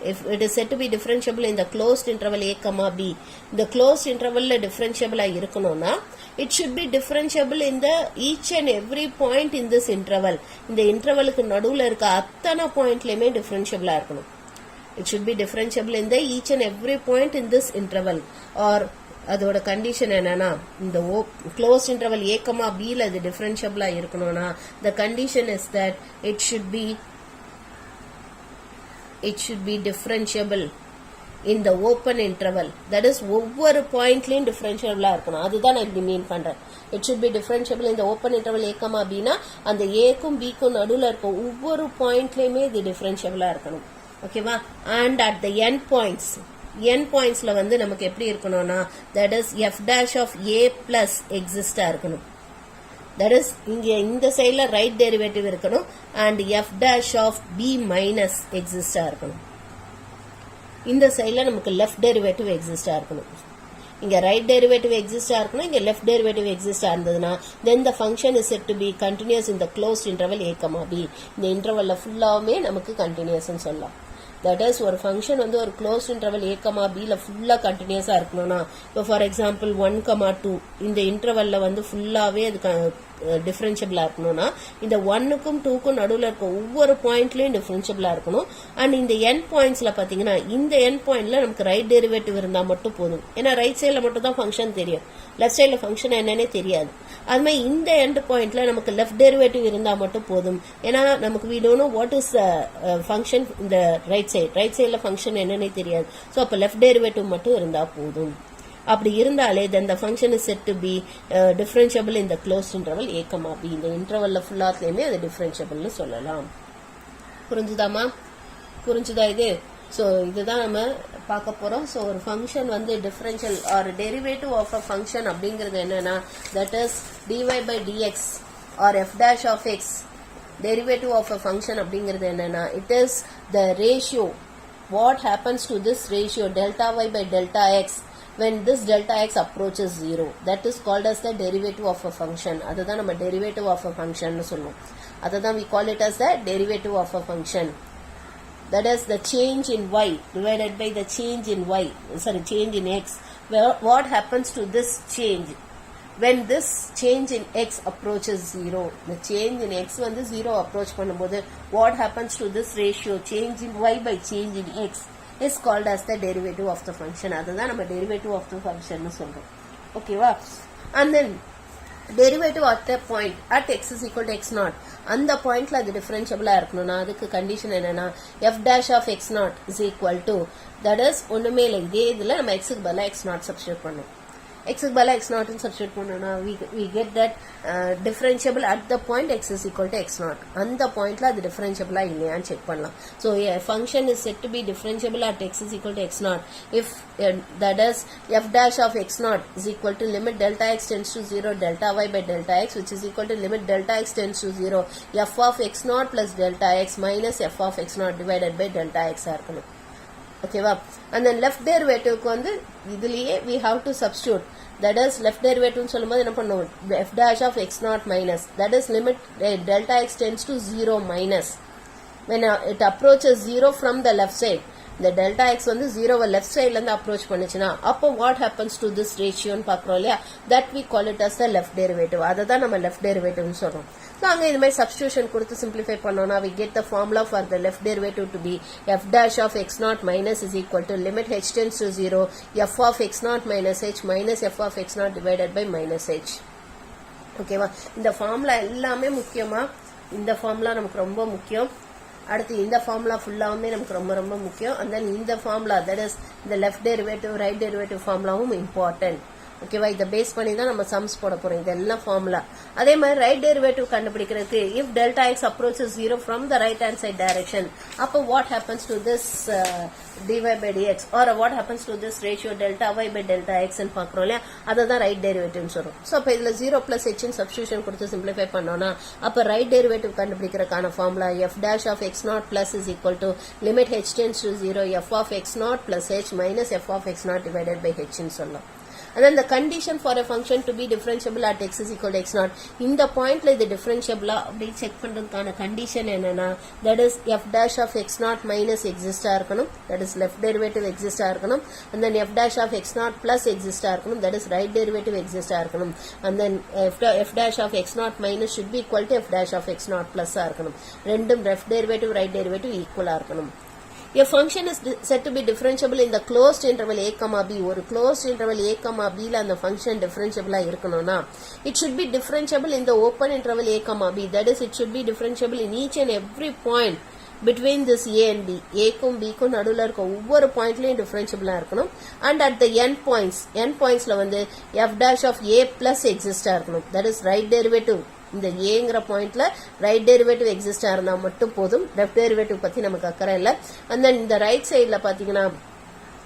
if it is said to be differentiable in the closed interval a comma b. இந்த closed intervalல டிஃபரன்ஷியபிளா இருக்கணும்னா it should be differentiable in the each and every point in this interval. இந்த இன்டர்வலுக்கு நடுவுல இருக்க அத்தனை பாயிண்ட்லயுமே டிஃபரன்ஷியபிளா இருக்கணும். it should be differentiable in the each and every point in this interval. Or அதோட condition என்னன்னா இந்த க்ளோஸ் இன்டர்வல் a, b ல அது டிஃபரன்ஷியபிளா இருக்கணும்னா the condition is that it should be differentiable in the open interval. That is ஒவ்வொரு பாயிண்ட்லயும் டிஃபரன்ஷியபிளா இருக்கணும். அதுதான் நான் இப்படி மீன் பண்றேன். It should be differentiable in the open interval a, b னா அந்த a க்கும் b க்கும் நடுவுல இருக்க ஒவ்வொரு பாயிண்ட்லயுமே இது டிஃபரன்ஷியபிளா இருக்கணும். ஓகேவா? And at the end pointsல வந்து நமக்கு எப்படி இருக்கணும்னா that is f dash of a plus exist இருக்கணும். That is இங்க இந்த சைடுல ரைட் டெரிவேட்டிவ் இருக்கணும் and f dash of b minus exist இருக்கணும். இந்த சைடுல நமக்கு லெஃப்ட் டெரிவேட்டிவ் எக்ஸிஸ்டா இருக்கணும். இங்க ரைட் டெரிவேட்டிவ் எக்ஸிஸ்டா இருக்கணும், இங்க லெஃப்ட் டெரிவேட்டிவ் எக்ஸிஸ்டா இருந்ததுன்னா then the function is said to be continuous in the closed interval a, b. இந்த இன்டர்வல்ல ஃபுல்லாவுமே நமக்கு கண்டினியூஸ்னு சொல்லலாம். தட் இஸ் ஒரு ஃபங்க்ஷன் வந்து ஒரு க்ளோஸ் இன்டர்வல் a, b ல ஃபுல்லா கண்டினியூஸா இருக்கணும்னா இப்போ ஃபார் எக்ஸாம்பிள் 1, 2 இந்த இன்டர்வல்ல வந்து ஃபுல்லாவே அது டிஃபரன்ஷியபிளா இருக்கணும்னா இந்த 1க்கும் 2க்கும் நடுவுல இருக்க ஒவ்வொரு பாயிண்ட்லயும் டிஃபரன்ஷியபிளா இருக்கணும். அண்ட் இந்த எண்ட் பாயிண்ட்ஸ்ல பாத்தீங்கன்னா இந்த எண்ட் பாயிண்ட்ல நமக்கு ரைட் டெரிவேட்டிவ் இருந்தா மட்டும் போதும். ஏன்னா ரைட் சைட்ல மட்டும் தான் ஃபங்க்ஷன் தெரியும், லெஃப்ட் சைட்ல ஃபங்க்ஷன் என்னன்னே தெரியாது. அது மாதிரி இந்த எண்ட் பாயிண்ட்ல நமக்கு லெஃப்ட் டெரிவேட்டிவ் இருந்தா மட்டும் போதும். ஏன்னா நமக்கு we don't know what is function இந்த ரைட் சைட்ல ஃபங்க்ஷன் என்னன்னே தெரியாது. ஸோ அப்ப லெஃப்ட் டெரிவேட்டிவ் மட்டும் இருந்தா போதும். அப்படி இருந்தாலே then the function is said to be differentiable in the closed interval a, b. இந்த இன்டர்வல்ல ஃபுல்லாத்துலயுமே அது டிஃபரன்ஷியபிள்னு சொல்லலாம். புரிஞ்சுதா இது? ஸோ இதுதான் நம்ம பார்க்க போறோம். ஸோ ஒரு ஃபங்க்ஷன் வந்து differential or derivative of a function அப்படிங்கிறது என்னன்னா that is dy by dx or f dash of x. Derivative of a function அப்படிங்கிறது என்னன்னா it is the ratio, what happens to this ratio delta y by delta x when this delta x approaches 0. That is called as the derivative of a function. அதுதான் நம்ம derivative of a function னு சொல்லுவோம். அதுதான் we call it as the derivative of a function. That is the change in y divided by the change in x. What happens to this change when this change in x approaches 0? The change in x வந்து 0 approach பண்ணும்போது what happens to this ratio change in y by change in x is called as the derivative of the function. அதுதான் நம்ம derivative of the function னு சொல்றோம். ஓகேவா? And then derivative at a point at x is equal to x naught. அந்த பாயிண்ட்ல அது டிஃபரன்ஷியபிளா இருக்கணும்னா அதுக்கு கண்டிஷன் என்னன்னா f dash of x naught is equal to, that is ஒண்ணுமே இல்லை, இதே இதுல நம்ம x க்கு பதிலா x naught சப்ஸ்டிட்யூட் பண்ணோம். x க்கு பதிலா x naught சப்ஸ்டிட்யூட் பண்ணோம்னா we get that differentiable at the point x is equal to x naught. அந்த பாயிண்ட்ல அது டிஃபரன்ஷியபிளா இல்லையான்னு செக் பண்ணலாம். So a function is said to be differentiable at x is equal to x naught if that is f dash of x naught is equal to limit delta x tends to 0 delta y by delta x, which is equal to limit delta x tends to 0 f of x naught plus delta x minus f of x naught divided by delta x இருக்கணும். ஓகேவா? and then left derivative வந்து இதுலயே we have to substitute. That is left derivative சொல்லும்போது என்ன பண்ணுவோம், f dash of x naught minus, that is limit delta x tends to 0 minus when it approaches 0 from the left side. இந்த delta x வந்து 0 left side ல இருந்து approach பண்ணுச்சுனா அப்போ what happens to this ratio னு பார்க்கறோம் இல்லையா, that we call it as the left derivative. அததான் நம்ம left derivative னு சொல்றோம். So அங்க இந்த மாதிரி சப்ஸ்டிடியூஷன் கொடுத்து சிம்பிளிஃபை பண்ணோம்னா we get the formula for the left derivative to be f dash of x naught minus is equal to limit h tends to 0 f of x naught minus h minus f of x naught divided by minus h. ஓகேவா? இந்த formula எல்லாமே முக்கியமா, இந்த formula நமக்கு ரொம்ப முக்கியம். அடுத்து இந்த ஃபார்முலா ஃபுல்லாவுமே நமக்கு ரொம்ப ரொம்ப முக்கியம். and then இந்த ஃபார்முலா that is இந்த left derivative right derivative ஃபார்முலாவும் இம்பார்ட்டன்ட். ஓகேவா? இதை பேஸ் பண்ணி தான் நம்ம சம்ஸ் போட போறோம். இதெல்லாம் ஃபார்முலா. அதே மாதிரி ரைட் டெரிவேட்டிவ் கண்டுபிடிக்கிறதுக்கு if delta x approaches 0 from the right hand side direction, அப்போ what happens to this dy by dx or what happens to this ratio delta y by delta x ன்னு பார்க்கறோம் இல்லையா, அதை தான் right டெரிவேட்டிவ்னு சொல்றோம். So அப்போ இதுல 0 plus h ன்னு சப்ஸ்டிடியூஷன் கொடுத்து சிம்பிளிஃபை பண்ணோம்னா அப்போ ரைட் டெரிவேட்டிவ் கண்டுபிடிக்கிறதுக்கான formula f dash of x naught plus is equal to limit h tends to 0 f of x naught plus h minus f of x naught divided by h ன்னு சொல்லலாம். And then the condition for a function to be differentiable at x is equal to x naught. இந்த பாயிண்ட்ல இது டிஃபரன்ஷியபிளா அப்படி check பண்றதுக்கான condition என்னன்னா that is f dash of x naught minus exist இருக்கணும், that is left derivative exist இருக்கணும். and then f dash of x naught plus exist இருக்கணும், that is right derivative exist இருக்கணும். and then f dash of x naught minus should be equal to f dash of x naught plus இருக்கணும். ரெண்டும் left derivative right derivative ஈக்குவலா இருக்கணும். A function is said to be differentiable in the closed interval a comma b. ஒரு closed interval a comma b ல அந்த function differentiable இருக்கணும்னா it should be differentiable in the open interval a comma b. That is, it should be differentiable in each and every point between this a and b. a க்கும் b க்கும் நடுவுல இருக்க ஒவ்வொரு பாயிண்ட்லயும் differentiable இருக்கணும். And at the end pointsல வந்து f dash of a plus exist இருக்கணும். That is right derivative. இந்த ஏங்கிற பாயிண்ட்ல ரைட் டெரிவேட்டிவ் எக்ஸிஸ்ட் இருந்தா மட்டும் போதும். லெஃப்ட் டெரிவேட்டிவ் பத்தி நமக்கு அக்கறை இல்லை. அண்ட் தென் இந்த ரைட் சைட்ல பாத்தீங்கன்னா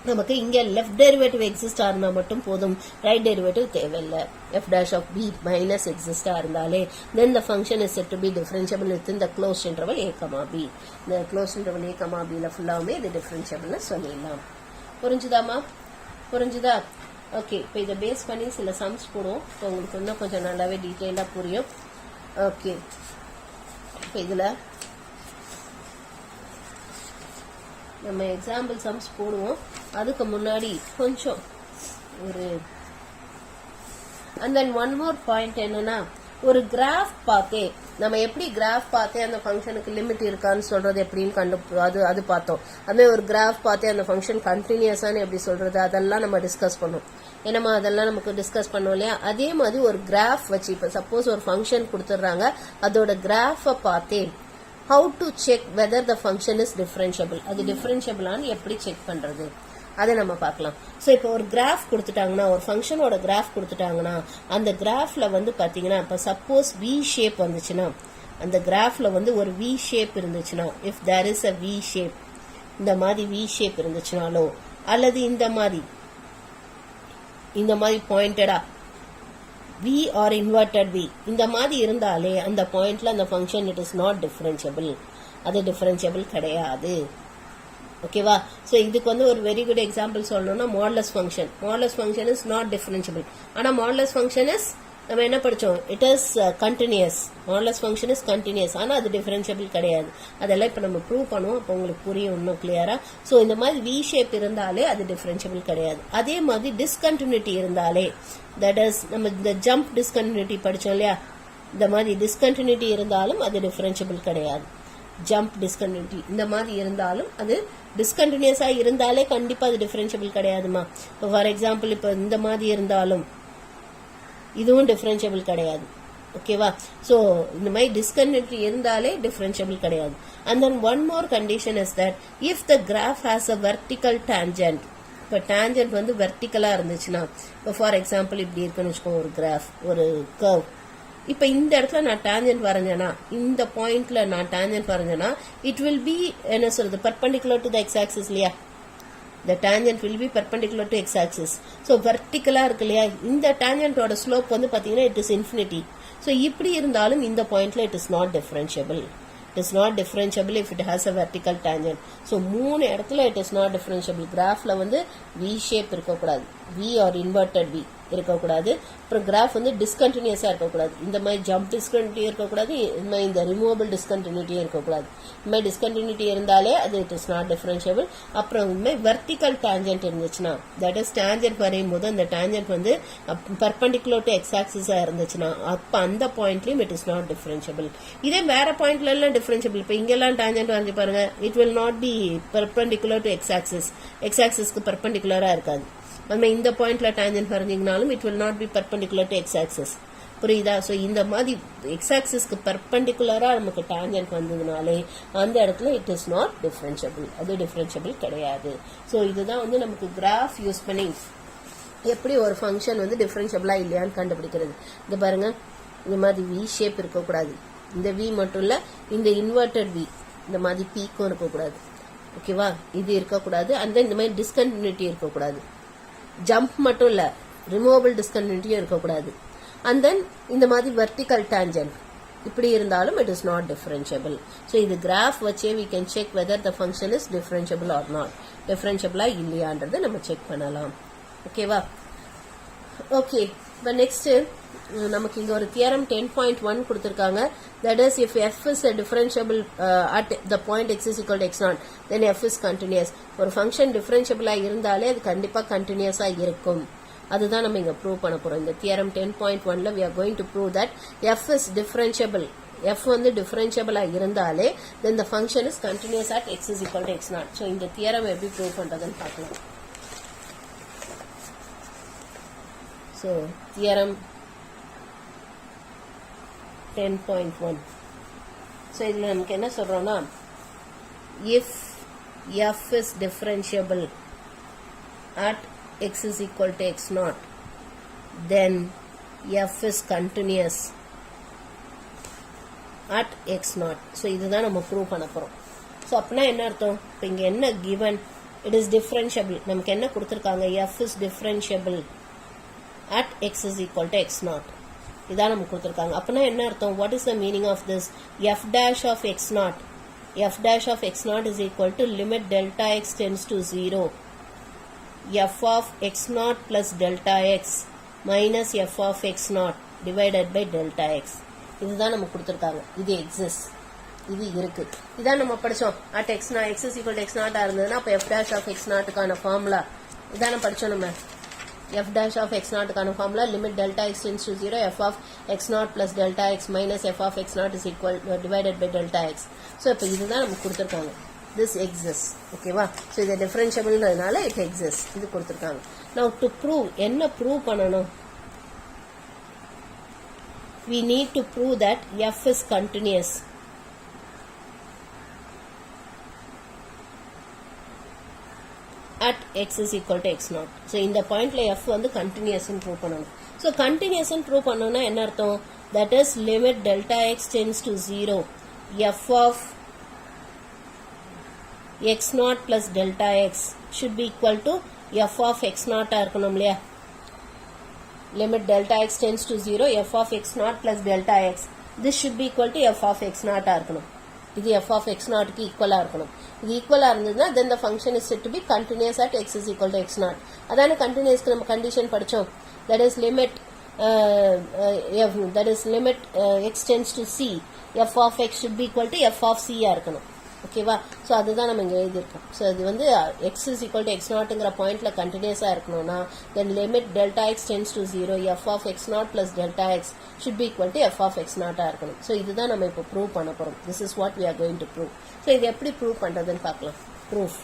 நமக்கு இங்க லெஃப்ட் டெரிவேட்டிவ் எக்ஸிஸ்டா இருந்தா மட்டும் போதும். ரைட் டெரிவேட்டிவ் தேவையில்லை. f dash of b minus எக்ஸிஸ்டா இருந்தாலே then the function is said to be differentiable within the closed interval a comma b. இந்த closed interval a comma b ல ஃபுல்லாவே இது differentiable சொல்லிடலாம். புரிஞ்சுதாமா? புரிஞ்சுதா? ஓகே, இப்போ இதை பேஸ் பண்ணி சில சம்ஸ் போடுவோம். இப்போ உங்களுக்கு இன்னும் கொஞ்சம் நல்லாவே டீட்டெயிலாக புரியும். ஓகே, இப்போ இதில் நம்ம எக்ஸாம்பிள் சம்ஸ் போடுவோம். அதுக்கு முன்னாடி கொஞ்சம் ஒரு and then one more point என்னன்னா, ஒரு கிராஃப் பார்த்தே நம்ம எப்படி கிராஃப் பார்த்தே அந்த ஃபங்க்ஷனுக்கு லிமிட் இருக்கான்னு சொல்றது எப்படின்னு அது பார்த்தோம். அதுவே ஒரு கிராஃப் பார்த்தே அந்த ஃபங்க்ஷன் கண்டினியூஸானு எப்படி சொல்றது அதெல்லாம் நம்ம டிஸ்கஸ் பண்ணோம். என்னமா அதெல்லாம் நமக்கு டிஸ்கஸ் பண்ணோம் இல்லையா? அதே மாதிரி ஒரு கிராஃப் வச்சு இப்போ சப்போஸ் ஒரு ஃபங்க்ஷன் கொடுத்துட்றாங்க, அதோட கிராஃபை பார்த்தே how to check whether the function is differentiable, அது டிஃபரன்ஷியபிளான்னு எப்படி செக் பண்றது அதை நம்ம பார்க்கலாம். ஸோ இப்போ ஒரு கிராஃப் கொடுத்துட்டாங்கன்னா, ஒரு ஃபங்க்ஷனோட கிராஃப் கொடுத்துட்டாங்கன்னா, அந்த கிராஃப்ல வந்து பாத்தீங்கன்னா இப்போ சப்போஸ் வி ஷேப் வந்துச்சுன்னா, அந்த கிராஃப்ல வந்து ஒரு வி ஷேப் இருந்துச்சுன்னா, if there is a V shape, இந்த மாதிரி வி ஷேப் இருந்துச்சுனாலோ அல்லது இந்த மாதிரி பாயிண்டடா v or inverted v இந்த மாதிரி இருந்தாலே அந்த பாயிண்ட்ல அந்த function it is not differentiable, அது டிஃபரன்ஷியபிள் கிடையாது. ஓகேவா? ஸோ இதுக்கு வந்து ஒரு வெரி குட் எக்ஸாம்பிள் சொல்லணும்னா modulus function is not differentiable. ஆனா மாடுலஸ் ஃபங்க்ஷன் இஸ் நம்ம என்ன படிச்சோம், it is continuous. Modulus function is continuous, ஆனா அது டிஃபரன்ஷியபிள் கிடையாது. அதெல்லாம் இப்ப நம்ம ப்ரூவ் பண்ணுவோம், அப்போ உங்களுக்கு புரியும் இன்னும் கிளியரா. ஸோ இந்த மாதிரி வி ஷேப் இருந்தாலே அது டிஃபரன்ஷியபிள் கிடையாது. அதே மாதிரி டிஸ்கண்டினியூட்டி இருந்தாலே, தட் இஸ் நம்ம இந்த ஜம்ப் டிஸ்கண்டினியூட்டி படிச்சோம் இல்லையா, இந்த மாதிரி டிஸ்கண்டினியூட்டி இருந்தாலும் அது டிஃபரன்ஷியபிள் கிடையாது. ஜம்ப் டிஸ்கண்டினியூட்டி இந்த மாதிரி இருந்தாலும் அது டிஸ்கண்டினியூஸா இருந்தாலே கண்டிப்பா அது டிஃபரன்ஷியபிள் கிடையாதுமா. இப்போ ஃபார் எக்ஸாம்பிள் இப்போ இந்த மாதிரி இருந்தாலும் இதுவும் டிஃபரன்ஷியபிள் கிடையாது. ஓகேவா? ஸோ இந்த மாதிரி டிஸ்கண்டினியூட்டி இருந்தாலே டிஃபரன்ஷியபிள் கிடையாது. And then one more condition is that if the graph has a vertical tangent, இப்போ டேஞ்சன்ட் வந்து வெர்டிகலா இருந்துச்சுன்னா, இப்போ ஃபார் எக்ஸாம்பிள் இப்படி இருக்குன்னு வச்சுக்கோங்க, ஒரு கிராஃப் ஒரு கர்வ். இப்ப இந்த இடத்துல நான் டேஞ்சன்ட் வரைஞ்சேனா, இந்த பாயிண்ட்ல நான் டேஞ்சன்ட் வரைஞ்சேனா, இட் வில் பி என்ன சொல்றது, perpendicular to the X axis இல்லையா? the tangent will be perpendicular to x axis. So vertical இருக்கு இல்லையா, இந்த tangentோட slope வந்து பாத்தீங்கன்னா it is infinity. So இப்படி இருந்தாலும் இந்த பாயிண்ட்ல it is not differentiable. It is not differentiable if it has a vertical tangent. So மூணு இடத்துல it is not differentiable. கிராஃப்ல வந்து V shape இருக்கக்கூடாது, V or inverted V இருக்கக்கூடாது. அப்புறம் கிராஃப் வந்து டிஸ்கண்டினியூஸா இருக்கக்கூடாது, இந்த மாதிரி ஜம்ப் டிஸ்கண்டினியூட்டி இருக்கக்கூடாது, இந்த மாதிரி இந்த ரிமூவபிள் டிஸ்கண்டினியூட்டி இருக்கக்கூடாது. இந்த மாதிரி டிஸ்கண்டினியூட்டி இருந்தாலே அது இட் இஸ் நாட் டிஃபரன்ஷியபிள். அப்புறம் இந்த மாதிரி வெர்டிகல் டேஞ்சன்ட் இருந்துச்சுன்னா, தட் இஸ் டேஞ்சன்ட் வரையும் போது அந்த டேஞ்சன்ட் வந்து பெர்பெண்டிகுலர் டு எக்ஸ் ஆக்சிஸா இருந்துச்சுன்னா, அப்ப அந்த பாயிண்ட்லயும் இட் இஸ் நாட் டிஃபரன்ஷியபிள். இதே வேற பாயிண்ட்ல எல்லாம் டிஃபரன்ஷியபிள். இப்ப இங்கெல்லாம் டேஞ்சன்ட் வரைஞ்சு பாருங்க, it will not be perpendicular to x axis, x ஆக்சிஸ்க்கு பெர்பெண்டிகுலரா இருக்காது. நம்ம இந்த பாயிண்ட்ல டேஞ்சன்ட் வரைஞ்சீங்கனாலும் it will not be perpendicular to x axis. புரியுதா? சோ இந்த மாதிரி எக்ஸ் ஆக்சிஸ்க்கு பெர்பெண்டிகுலரா நமக்கு டேஞ்சன்ட் வந்ததுனாலே அந்த இடத்துல இட் இஸ் நாட் டிஃபரன்ஷியபிள், அது டிஃபரன்ஷியபிள் கிடையாது. சோ இதுதான் வந்து நமக்கு கிராஃப் யூஸ் பண்ணி எப்படி ஒரு ஃபங்க்ஷன் வந்து டிஃபரன்ஷியபிளா இல்லையான்னு கண்டுபிடிக்கிறது. இந்த பாருங்க, இந்த மாதிரி வி ஷேப் இருக்கக்கூடாது, இந்த வி மட்டும் இல்ல, இந்த இன்வெர்டட் வி இந்த மாதிரி பீக்கும் இருக்கக்கூடாது. ஓகேவா? இது இருக்கக்கூடாது. அந்த இந்த மாதிரி டிஸ்கண்டினியூட்டி இருக்கக்கூடாது, ஜம்ப் மட்டும் இல்ல, ரிமூவபிள் டிஸ்கண்டினியூட்டியும் இருக்கக்கூடாது. அண்ட் தென் இந்த மாதிரி வெர்டிகல் டேஞ்சன்ட் இப்படி இருந்தாலும் it is not differentiable. So இது கிராஃப் வச்சே we can check whether the function is differentiable or not. டிஃபரன்ஷியபிளா இல்லையான்றதை நம்ம செக் பண்ணலாம். ஓகேவா? ஓகே, இப்போ நெக்ஸ்ட் நமக்கு இங்க ஒரு தியரம் 10.1 கொடுத்திருக்காங்க. That is, if f is a differentiable at the point x is equal to x0, then f is continuous. ஒரு function டிஃபரன்ஷியபிளா இருந்தாலே அது கண்டிப்பா கண்டினியூஸா இருக்கும். அதுதான் நம்ம இங்க ப்ரூவ் பண்ண போறோம். இந்த theorem 10.1ல we are going to prove that f is differentiable f வந்து differentiable இருந்தாலே then the function is continuous at x is equal to x0. So இந்த தியரம் எப்படி ப்ரூவ் பண்றதுன்னு பார்க்கலாம். So theorem 10.1. So இதுல நமக்கு என்ன சொல்றோம்னா, if f is differentiable at x is equal to x0, then f is continuous at x0. So இதுதான் நம்ம ப்ரூவ் பண்ண போறோம். So அப்படின்னா என்ன அர்த்தம், இப்போ இங்க என்ன given, it is differentiable, நமக்கு என்ன கொடுத்திருக்காங்க, f is differentiable at x is equal to x0. இதான் நமக்கு கொடுத்திருக்காங்க. அப்படின்னா என்ன அர்த்தம், what is the meaning of this, f dash of x0, f dash of x0 is equal to limit delta x tends to 0, f of x0 plus delta x minus f of x0 divided by delta x. இதுதான் நமக்கு கொடுத்திருக்காங்க. இது exists, இது இருக்கு. இதான் நம்ம படிச்சோம். at x0 x is equal to x0 இருந்ததுன்னா அப்ப f dash of x0 கான ஃபார்முலா இதான படிச்சோம் நம்ம. f dash of x0 கான formula limit delta x tends to 0, f of x0 plus delta x minus f of x0 is equal divided by delta x. So இப்ப இதுதான் நமக்கு கொடுத்திருக்காங்க. This exists. ஓகேவா? So இது differentiableனால it exists. இது கொடுத்திருக்காங்க. Now to prove, என்ன prove பண்ணணும்? We need to prove that f is continuous. At x is equal to x0. So இந்த பாயிண்ட்ல f வந்து continuous ன்னு prove பண்ணணும். So continuous ன்னு prove பண்ணனும்னா என்ன அர்த்தம்? That is limit delta x tends to 0, f of x0 plus delta x should be equal to f of x0 இருக்கணும் இல்லையா? Limit delta x tends to 0, f of x0 plus delta x. This should be equal to f of x0 இருக்கணும். இது f of x0 க்கு ஈக்குவலா இருக்கணும். இது ஈக்குவலா இருந்ததுன்னா then the function is said to be continuous at x is equal to x0. அதான continuousக்கு நம்ம கண்டிஷன் படிச்சோம். That is limit x tends to c, f of x should be equal to f of c ஆ இருக்கணும். ஓகேவா? So அதுதான் நம்ம இங்கே எழுதியிருக்கோம். So இது வந்து எக்ஸ் இஸ் ஈக்குவல் டு x0ங்கிற பாயிண்ட்ல கண்டினியூஸாக இருக்கணும்னா தென் limit delta x tends to 0, f of x0 plus delta x should be equal to f of x0 இருக்கணும். ஸோ இதுதான் நம்ம இப்போ ப்ரூவ் பண்ண போகிறோம். This is what we are going to prove. So இது எப்படி ப்ரூவ் பண்ணுறதுன்னு பார்க்கலாம். Proof.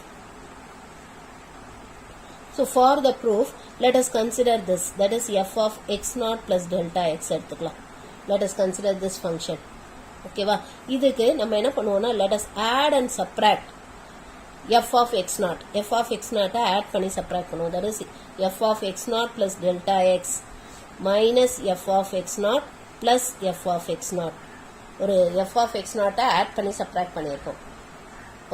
So for the proof, let us consider this, that is f of x0 plus delta x எடுத்துக்கலாம். Let us consider this function. ஓகேவா? இதுக்கு நம்ம என்ன பண்ணுவோம்னா let us add and subtract f of x0. f of x0 add பண்ணி subtract பண்ணுவோம். that is f of x0 plus delta x minus f of x0 plus f of x0. ஒரு f of x0 add பண்ணி subtract பண்ணியிருக்கோம்.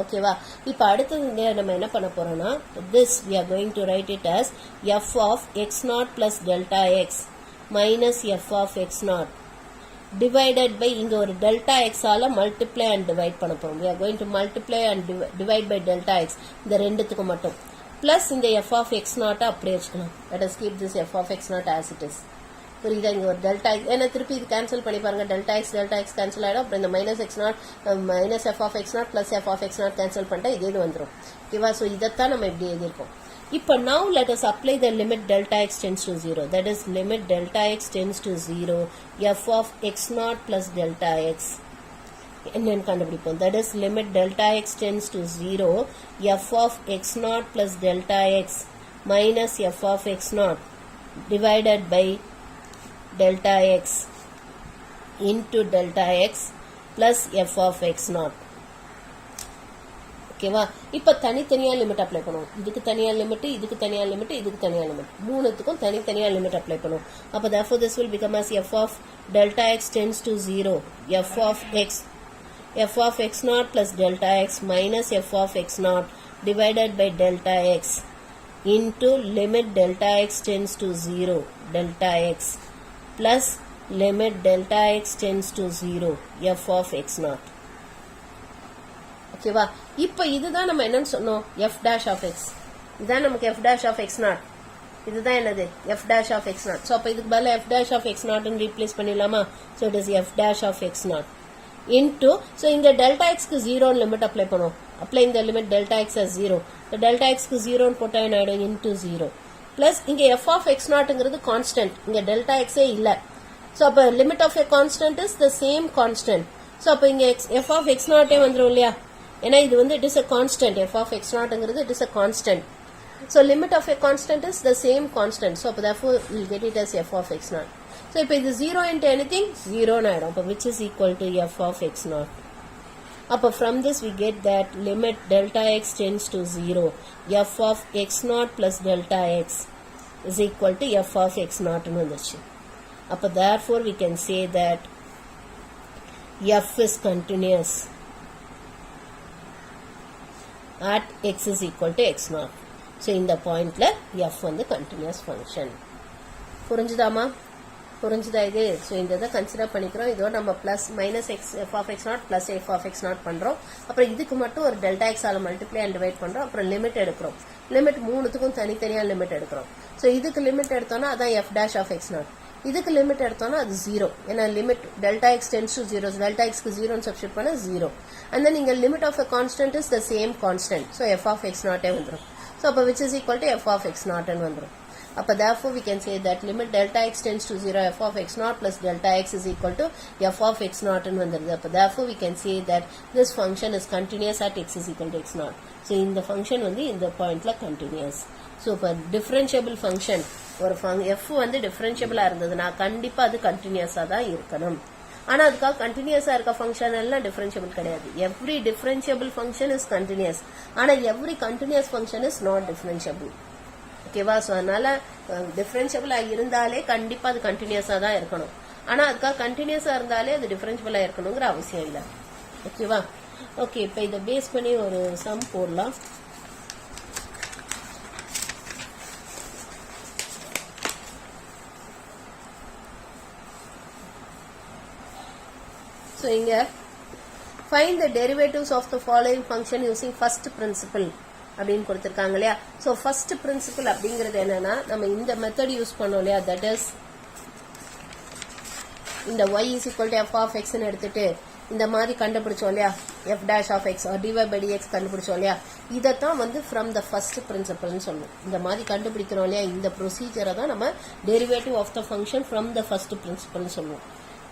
ஓகேவா? இப்போ அடுத்தது நம்ம என்ன பண்ண போறோம்னா this we are going to write it as f of x0 plus delta x minus f of x0 divided by இங்க ஒரு delta x ஆல multiply and divide பண்ண போறோம். we are going to multiply and divide by delta x இந்த ரெண்டுத்துக்கு மட்டும் plus இந்த f of x0 அப்படியே வச்சுக்கலாம். let us keep this f of x0 as it is. புரியுதா? இங்க ஒரு delta x ஏன்னா திருப்பி இது கேன்சல் பண்ணி பாருங்க. delta x கேன்சல் ஆயிடும். அப்புறம் இந்த minus x0 minus f of x0 plus f of x0 cancel பண்ணிட்டா இதே வந்துடும். ஓகேவா? ஸோ இதைத்தான் நம்ம இப்படி எழுதியிருக்கோம். இப்போ now let us apply the limit delta x tends to 0. that is limit delta x tends to 0, f of x0 plus delta x என்னன்னு கண்டுபிடிப்போம். that is limit delta x tends to 0, f of x0 plus delta x minus f of x0 divided by delta x into delta x plus f of x0. ஓகேவா? இப்போ தனித்தனியா limit apply பண்ணுவோம். இதுக்கு தனியா limit, இதுக்கு தனியா limit, இதுக்கு தனியா லிமிட், மூணுத்துக்கும் தனித்தனியா லிமிட் அப்ளை பண்ணுவோம். அப்போ therefore this will become as f of delta x tends to 0, f of x0 plus delta x minus f of x0 divided by delta x into limit delta x tends to 0, delta x plus limit delta x tends to 0, f of x0. ஓகேவா? இப்போ இதுதான் நம்ம என்னன்னு சொன்னோம், f dash of x. இதுதான் நமக்கு f dash of x0. இதுதான் என்னது, f dash of x0. So அப்போ இதுக்கு பதிலா f dash of x0 replace பண்ணிடலாமா? So it is f dash of x0 into, so இங்க delta x க்கு 0 லிமிட் அப்ளை பண்ணுவோம். அப்ளை இந்த limit delta x as 0. delta x க்கு 0 போட்டா என்ன ஆயிடும், into 0 பிளஸ் இங்க f of x0ங்கிறது கான்ஸ்டன்ட், இங்க delta x இல்ல. ஸோ அப்போ limit of a constant is the same constant. So அப்போ இங்கே எஃப் ஆஃப் எக்ஸ் நாட்டே வந்துடும் இல்லையா, ஏன்னா இது வந்து it is a constant. F of x நாட்ங்கிறது it is a constant. So limit of a constant is the same constant. So அப்போ therefore we'll get it as f of x naught. So இப்போ இது 0 into anything 0ன்னு ஆகிடும். அப்போ which is equal to f of x naught. அப்போ from this we get that limit delta x tends to 0, f of x naught plus delta x is equal to f of x naught ன்னு வந்துருச்சு. அப்போ therefore we can say that f is continuous at x is equal to x naught. So இந்த பாயிண்ட்ல f வந்து continuous function. புரிஞ்சுதாமா? புரிஞ்சுதா இது? So இந்த இதை கன்சிடர் பண்ணிக்கிறோம். இதோட நம்ம plus minus x f of x naught plus f of x naught பண்றோம். அப்புறம் இதுக்கு மட்டும் ஒரு டெல்டா எக்ஸ் ஆல மல்டிப்ளை அண்ட் டிவைட் பண்றோம். அப்புறம் லிமிட் எடுக்கிறோம். லிமிட் மூணுத்துக்கும் தனித்தனியா லிமிட் எடுக்கிறோம். ஸோ இதுக்கு லிமிட் எடுத்தோம்னா அதான் f dash of x nought. இதுக்கு லிமிட் எடுத்தோம்னா அது 0. ஏன்னா limit delta x tends to 0, delta எக்ஸ்க்கு 0 சப்ஸ்டிட் பண்ண 0. அண்ட் தென் இங்க limit of a constant is the same constant. So f of x நாட்டே வந்துடும். ஸோ அப்போ which is equal to f of x நாட்னு வந்துடும். அப்போ therefore we can say that limit delta x tends to 0 f of x naught plus delta x is equal to f of x naught ன்னு வந்துருது. அப்போ therefore we can say that this function is continuous at x is equal to x naught. So இந்த function வந்து இந்த பாயிண்ட்ல continuous. So இப்போ differentiable function ஒரு F வந்து டிஃபரன்ஷியபிளா இருந்ததுன்னா கண்டிப்பா அது கண்டினியூஸா தான் இருக்கணும். ஆனா அதுக்காக கண்டினியூஸா இருக்க ஃபங்க்ஷன் எல்லாம் டிஃபரன்ஷியபிள் கிடையாது. Every differentiable function is continuous. ஆனா every continuous function is not differentiable. ஓகேவா? ஸோ அதனால டிஃபரன்ஷியபிளா இருந்தாலே கண்டிப்பா அது கண்டினியூஸா தான் இருக்கணும். ஆனா அதுக்காக கண்டினியூஸா இருந்தாலே அது டிஃபரன்ஷியபிளா இருக்கணுங்கிற அவசியம் இல்லை. ஓகேவா? ஓகே, இப்போ இதை பேஸ் பண்ணி ஒரு சம் போடலாம். ஸோ இங்க find the derivatives of the following function using first principle அப்படின்னு கொடுத்திருக்காங்க இல்லையா. ஸோ ஃபர்ஸ்ட் பிரின்சிபல் அப்படிங்கிறது என்னன்னா நம்ம இந்த மெத்தட் யூஸ் பண்ணோம் இல்லையா, தட் இஸ் இந்த y is equal to f of எக்ஸ்ன்னு எடுத்துட்டு இந்த மாதிரி கண்டுபிடிச்சோம் இல்லையா, f dash of x dy by dx கண்டுபிடிச்சோம் இல்லையா, இதைத்தான் வந்து ஃப்ரம் த ஃபர்ஸ்ட் பிரின்சிபல்னு சொல்லுவோம். இந்த மாதிரி கண்டுபிடிக்கிறோம் இல்லையா, இந்த ப்ரொசீஜரை தான் நம்ம derivative of the function from the first பிரின்சிபல்னு சொல்லுவோம்.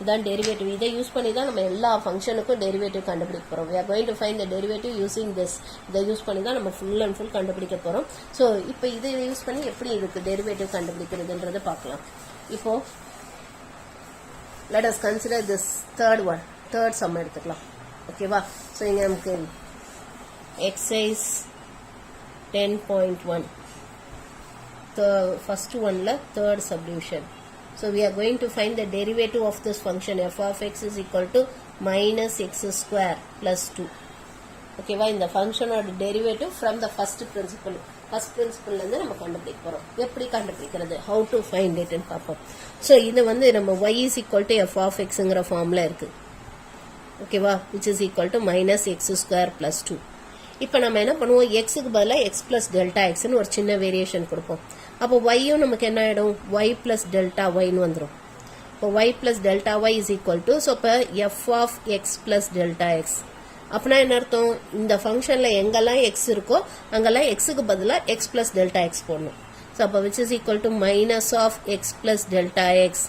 இதான் டெரிவேட்டிவ். இதை யூஸ் பண்ணி தான் நம்ம எல்லா ஃபங்க்ஷனுக்கும் டெரிவேட்டிவ் கண்டுபிடிக்க போறோம். we are going to find the derivative using this. இதை யூஸ் பண்ணி தான் நம்ம ஃபுல் அண்ட் ஃபுல் கண்டுபிடிக்க போறோம். ஸோ இப்போ இதை யூஸ் பண்ணி எப்படி இதுக்கு டெரிவேட்டிவ் கண்டுபிடிக்கிறதுன்றதை பார்க்கலாம். இப்போ let us consider this third sum எடுத்துக்கலாம். ஓகேவா? ஸோ இங்க நமக்கு எக்ஸசைஸ் 10.1 ஃபர்ஸ்ட் ஒன்ல third subdivision. So we are going to find the derivative of this function f of x is equal to minus x square plus 2. Okay, in the function or the derivative from the first principle. First principle வந்து நம்ம கண்டுபிடிக்க போறோம். எப்படி கண்டுபிடிக்கிறது, how to find it ன்னு பார்ப்போம். So இது வந்து நம்ம y is equal to f of xங்கிற ஃபார்ம்ல இருக்கு. ஓகேவா, which is equal to minus x square plus 2. இப்போ நம்ம என்ன பண்ணுவோம், எக்ஸுக்கு பதிலாக எக்ஸ் பிளஸ் டெல்டா எக்ஸ்ன்னு ஒரு சின்ன வேரியேஷன் கொடுப்போம். அப்போ ஒய்யும் நமக்கு என்ன ஆயிடும், ஒய் பிளஸ் டெல்டா ஒய்னு வந்துடும். இப்போ y plus delta y is equal to, so இப்போ f of x plus delta x. அப்படின்னா என்ன அர்த்தம், இந்த ஃபங்க்ஷன்ல எங்கெல்லாம் எக்ஸ் இருக்கோ அங்கெல்லாம் எக்ஸுக்கு பதிலாக எக்ஸ் பிளஸ் டெல்டா எக்ஸ் போடணும். ஸோ அப்போ which is equal to minus of x plus delta x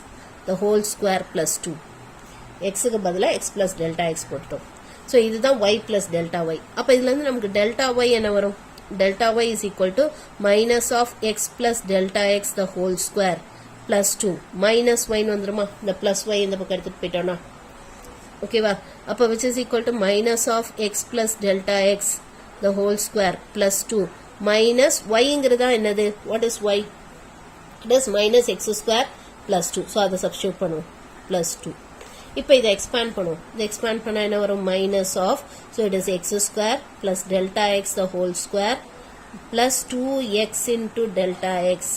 the whole square plus 2. எக்ஸுக்கு பதிலாக எக்ஸ் பிளஸ் டெல்டா எக்ஸ் போட்டோம். ஸோ இதுதான் y பிளஸ் டெல்டா ஒய். அப்போ இதுல இருந்து நமக்கு டெல்டா ஒய் என்ன வரும், delta y is equal to minus of x plus delta x the whole square plus 2. Minus ஒய்னு வந்துருமா, இந்த பிளஸ் ஒய் இந்த பக்கம் எடுத்துட்டு போயிட்டோம்னா. ஓகேவா? அப்போ which is equal to minus of x plus delta x the whole square plus 2 minus ஒய்ங்கிறதா என்னது, what is y, it is minus x square plus 2. So அதை சப்ஸ்டியூட் பண்ணுவோம், பிளஸ் 2. இப்போ இதை எக்ஸ்பேண்ட் பண்ணுவோம். இதை எக்ஸ்பேண்ட் பண்ணா என்ன வரும், minus of, so it is x square plus delta x the whole square plus 2x into delta x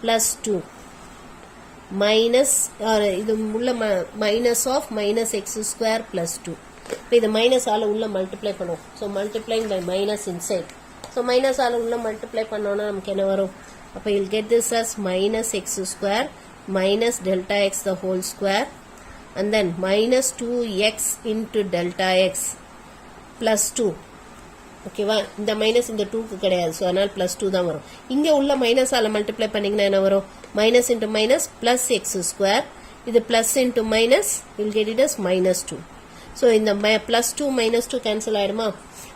plus 2 minus இது உள்ள minus of minus x square plus 2. இப்போ இது மைனஸ் ஆல உள்ள மல்டிப்ளை பண்ணுவோம். So multiplying by minus inside. So minus ஆல உள்ள multiply பண்ணோம்னா நமக்கு என்ன வரும், அப்போ you'll get this as minus x square minus delta x the whole square and then minus 2x into delta x plus 2. ஓகேவா, இந்த மைனஸ் இந்த 2க்கு கிடையாது, ஸோ அதனால் பிளஸ் 2 தான் வரும். இங்கே உள்ள மைனஸ் ஆல மல்டிப்ளை பண்ணீங்கன்னா என்ன வரும், minus into minus plus x square, இது plus into minus will get it as minus 2. So in the plus 2 minus 2 cancel ஆயிடுமா,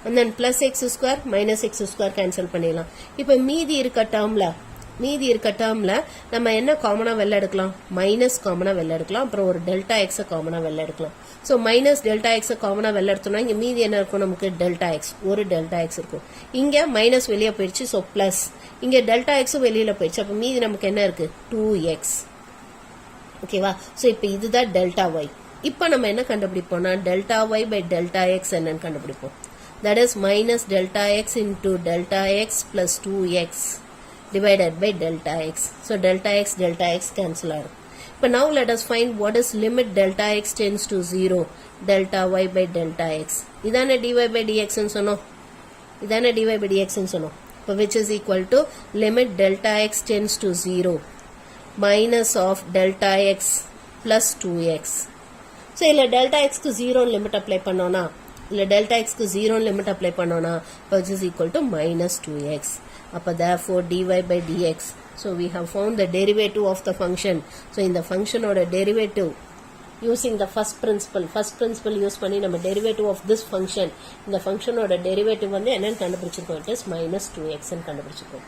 and then plus x square minus x square cancel பண்ணிடலாம். இப்போ மீதி இருக்க டேர்ம்ல நம்ம என்ன காமனா வெளில எடுக்கலாம், மைனஸ் காமனா வெளில எடுக்கலாம், அப்புறம் ஒரு டெல்டா எக்ஸ் காமனா வெளில எடுக்கலாம். ஸோ மைனஸ் டெல்டா எக்ஸ் காமனா வெளில எடுத்தோம்னா இங்க மீதி என்ன இருக்கும், நமக்கு டெல்டா எக்ஸ், ஒரு டெல்டா எக்ஸ் இருக்கும். இங்க மைனஸ் வெளியே போயிடுச்சு, ஸோ பிளஸ், இங்க டெல்டா எக்ஸ் வெளியில போயிடுச்சு, அப்ப மீதி நமக்கு என்ன இருக்கு, 2x. ஓகேவா? ஸோ இப்போ இதுதான் டெல்டா ஒய். இப்போ நம்ம என்ன கண்டுபிடிப்போம்னா delta y by delta x என்னன்னு கண்டுபிடிப்போம். That is minus delta x into delta x plus 2x divided by delta x. So delta x cancel out. But now let us find what is limit delta x tends to 0, delta y by delta x. Idana dy by dx ன்னு சொன்னோம். Idana dy by dx ன்னு சொன்னோம். Which is equal to limit delta x tends to 0 minus of delta x plus 2x. So இல்ல delta x க்கு 0 limit apply பண்ணோம்னா, இல்ல delta x க்கு 0 limit apply பண்ணோம்னா, which is equal to minus 2x. அப்ப therefore dy by dx. So we have found the derivative of the function. So in the function oda derivative using the first principle use பண்ணி நம்ம derivative of this function, இந்த function oda derivative வந்து என்னன்னு கண்டுபிடிச்சிருக்கோம், it is minus 2x ன்னு கண்டுபிடிச்சிருக்கோம்.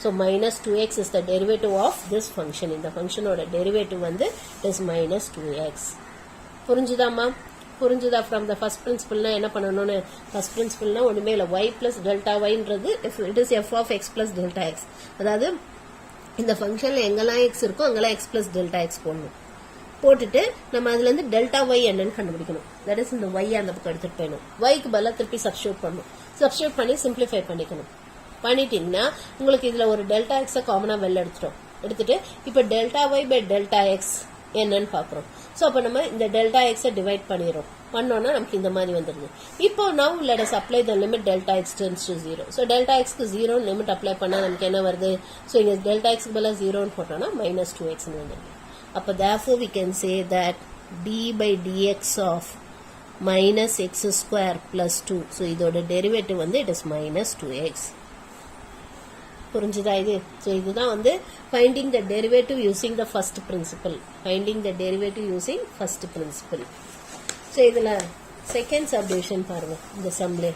So minus 2x is the derivative of this function. இந்த function oda derivative வந்து is minus 2x. புரிஞ்சுதாமா? புரிஞ்சுதா? ஃப்ரம் த ஃபர்ஸ்ட் பிரின்சிபல்னா என்ன பண்ணணும்னு, ஃபர்ஸ்ட் பிரின்சிபல்னா ஒண்ணுமே இல்லை, y பிளஸ் டெல்டா ஒய்ன்றது it is f of x plus delta x. அதாவது இந்த ஃபங்க்ஷன்ல எங்கெல்லாம் எக்ஸ் இருக்கோ அங்கெல்லாம் எக்ஸ் பிளஸ் டெல்டா எக்ஸ் போடணும். போட்டுட்டு நம்ம அதுல இருந்து டெல்டா ஒய் என்னன்னு கண்டுபிடிக்கணும். தட் இஸ் இந்த ஒய் அந்த பக்கம் எடுத்துட்டு போயிடணும். ஒய்க்கு பதிலாக திருப்பி சப்ஸ்டியூட் பண்ணணும். சப்ஸ்டியூட் பண்ணி சிம்பிளிஃபை பண்ணிக்கணும். பண்ணிட்டீங்கன்னா உங்களுக்கு இதுல ஒரு டெல்டா எக்ஸை காமனா வெளில எடுத்துட்டு இப்போ delta y by delta x என்னன்னு பாக்குறோம். சோ அப்ப நம்ம இந்த டெல்டா எக்ஸை டிவைட் பண்ணிடுறோம். பண்ணோம்னா நமக்கு இந்த மாதிரி வந்துருது. இப்போ now let us apply the limit delta x tends to 0. So delta x க்கு 0 லிமிட் அப்ளை பண்ணா நமக்கு என்ன வருது, சோ இங்க delta x க்கு பதிலா 0 ன்னு போட்டோம்னா minus 2x ன்னு வந்துருது. அப்ப therefore we can say that d by dx of minus x square plus 2. So இதோட டெரிவேட்டிவ் வந்து it is minus 2x. புரிஞ்சுதா இது? ஸோ இதுதான் வந்து finding the derivative using the first principle. Finding the derivative using first principle. So இதுல second subdivision பாருங்க. இந்த சம்லே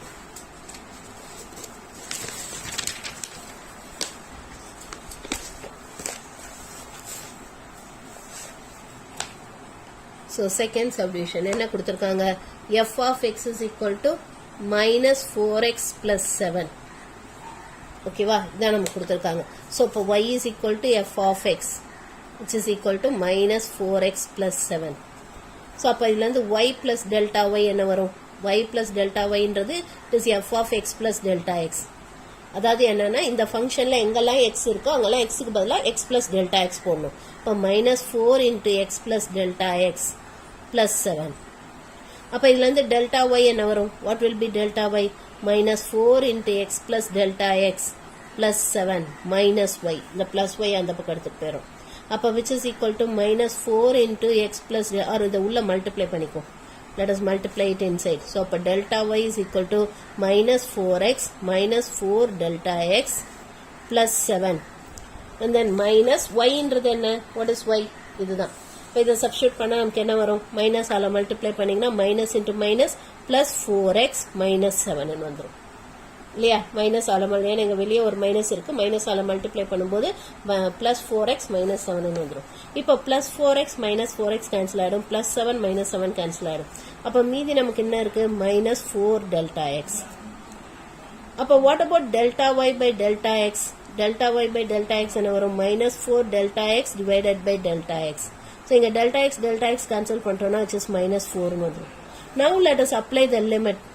ஸோ செகண்ட் சப்டிவிஷன் என்ன கொடுத்துருக்காங்க, f of x is equal to minus 4x plus 7. ஓகேவா? இதான் நமக்கு கொடுத்துருக்காங்க. ஸோ இப்போ y is equal to f of x which is equal to minus 4x plus 7. So அப்போ இதுலேருந்து y plus delta y என்ன வரும், y plus delta yன்றது it is f of x plus delta x. அதாவது என்னன்னா இந்த ஃபங்க்ஷன்ல எங்கெல்லாம் x இருக்கோ அங்கெல்லாம் x க்கு பதிலாக x plus delta x போடணும். இப்போ minus 4 into x plus delta x plus 7. அப்போ இதுலேருந்து delta y என்ன வரும், what will be delta y, minus 4 into x plus delta x plus 7 minus y. இந்த plus y அந்த பக்கம் எடுத்துட்டு போயிடும். அப்ப which is equal to minus 4 into x plus, or இதை உள்ள multiply பண்ணிக்கும். Let us multiply it inside. So அப்ப delta y is equal to minus 4x minus 4 delta x plus 7. And then minus y ன்றது என்ன, what is y, இதுதான். இப்போ இதை substitute பண்ணா நமக்கு என்ன வரும், மைனஸ் ஆல மல்டிப்ளை பண்ணீங்கன்னா minus into minus plus 4x minus 7 வந்துடும் இல்லையா. மைனஸ் ஆல ஏன்னா எங்க வெளியே ஒரு மைனஸ் இருக்கு, மைனஸ் ஆல மல்டிப்ளை பண்ணும்போது பிளஸ் 4x மைனஸ் 7 வந்துடும். இப்போ plus 4x minus 4x cancel ஆயிடும், பிளஸ் 7 மைனஸ் 7 கேன்சல் ஆயிடும். அப்ப மீதி நமக்கு என்ன இருக்கு, மைனஸ் 4 டெல்டா எக்ஸ். அப்ப what about delta y by delta x, delta y by delta x என்ன வரும், minus 4 delta x divided by delta x. So இங்க delta x cancel பண்ணிட்டோம்னா which is minus 4 ன்னு வந்துரும். Now let us apply the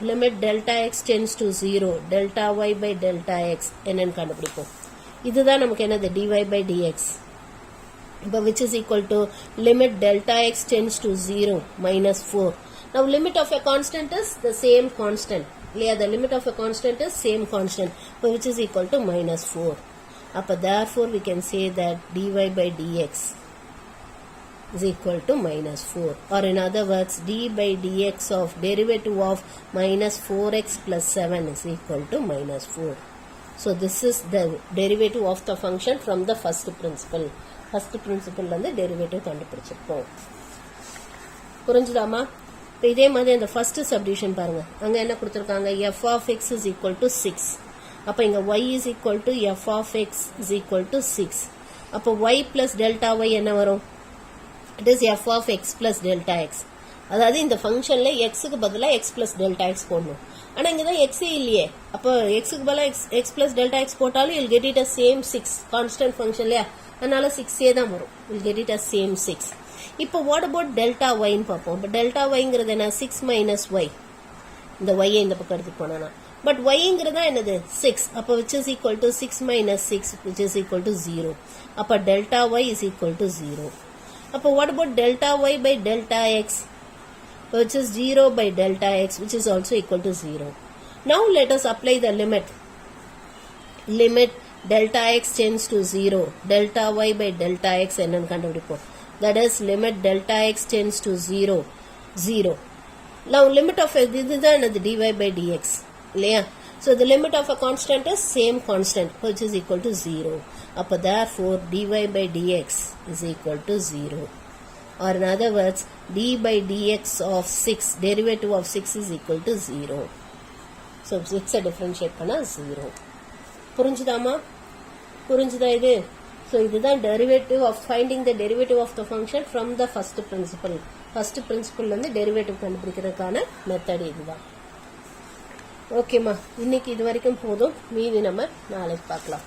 limit delta x tends to 0, delta y by delta x என்னன்னு கண்டுபிடிப்போம். இதுதான் நமக்கு என்னது, dy by dx. இப்போ which is equal to limit delta x tends to 0 minus 4. Now limit of a constant is the same constant. இல்லையா, the limit of a constant is same constant, which is equal to minus 4. அப்ப therefore we can say that dy by dx is equal to minus 4, or in other words d by dx of derivative of minus 4x plus 7 is equal to minus 4. So this is the derivative of the function from the first principle. First principle வந்து derivative கண்டுபிடிச்சிருப்போம். புரிஞ்சுதாமா? இப்போ இதே மாதிரி அந்த first subdivision பாருங்க, அங்க என்ன கொடுத்துருக்காங்க, f of x is equal to 6. அப்போ இங்க y is equal to f of x is equal to 6. அப்போ y பிளஸ் டெல்டா ஒய் என்ன வரும், it is f of x plus delta x. அதாவது இந்த ஃபங்க்ஷன்ல எக்ஸுக்கு பதிலாக எக்ஸ் பிளஸ் டெல்டா எக்ஸ் போடணும். ஆனா இங்க தான் எக்ஸே இல்லையே, அப்போ எக்ஸுக்கு பதிலாக எக்ஸ் பிளஸ் டெல்டா எக்ஸ் போட்டாலும் you'll get it a same 6 constant function இல்லையா, அதனால 6ஏ தான் வரும். You'll get it a same 6. இப்போ வாட் அபவுட் டெல்டா ஒய்ன்னு பார்ப்போம். இப்போ டெல்டா ஒய்ங்கிறது என்ன, 6 மைனஸ் ஒய். இந்த ஒய்யை இந்த பக்கம் எடுத்துட்டு போனா, பட் ஒய்ங்கிறதா என்னது 6. அப்போ which is equal to 6 minus 6 which is equal to 0. அப்போ delta y is equal to 0. அப்போ what about delta y by delta x, which is 0 by delta x, which is also equal to 0. Now let us apply the limit. Limit delta x tends to 0. Delta y by delta x என்னன்னு கண்டுபிடிப்போம். That is limit delta x tends to 0. 0. Now limit of இதுதான் என்னது dy by dx இல்லையா. So the limit of a constant is same constant which is equal to 0. அப்போ therefore dy by dx is equal to 0. Or in other words, d by dx of 6, derivative of 6 is equal to 0. So 6 differentiate பண்ணா 0. புரிஞ்சுதாமா, புரிஞ்சுதா இது? So இதுதான் derivative of finding the derivative of the function from the first principle. First principle வந்து derivative கண்டுபிடிக்கிறதுக்கான method இதுதான். ஓகேமா, இன்னைக்கு இது வரைக்கும் போதும், மீதி நம்ம நாளைக்கு பார்க்கலாம்.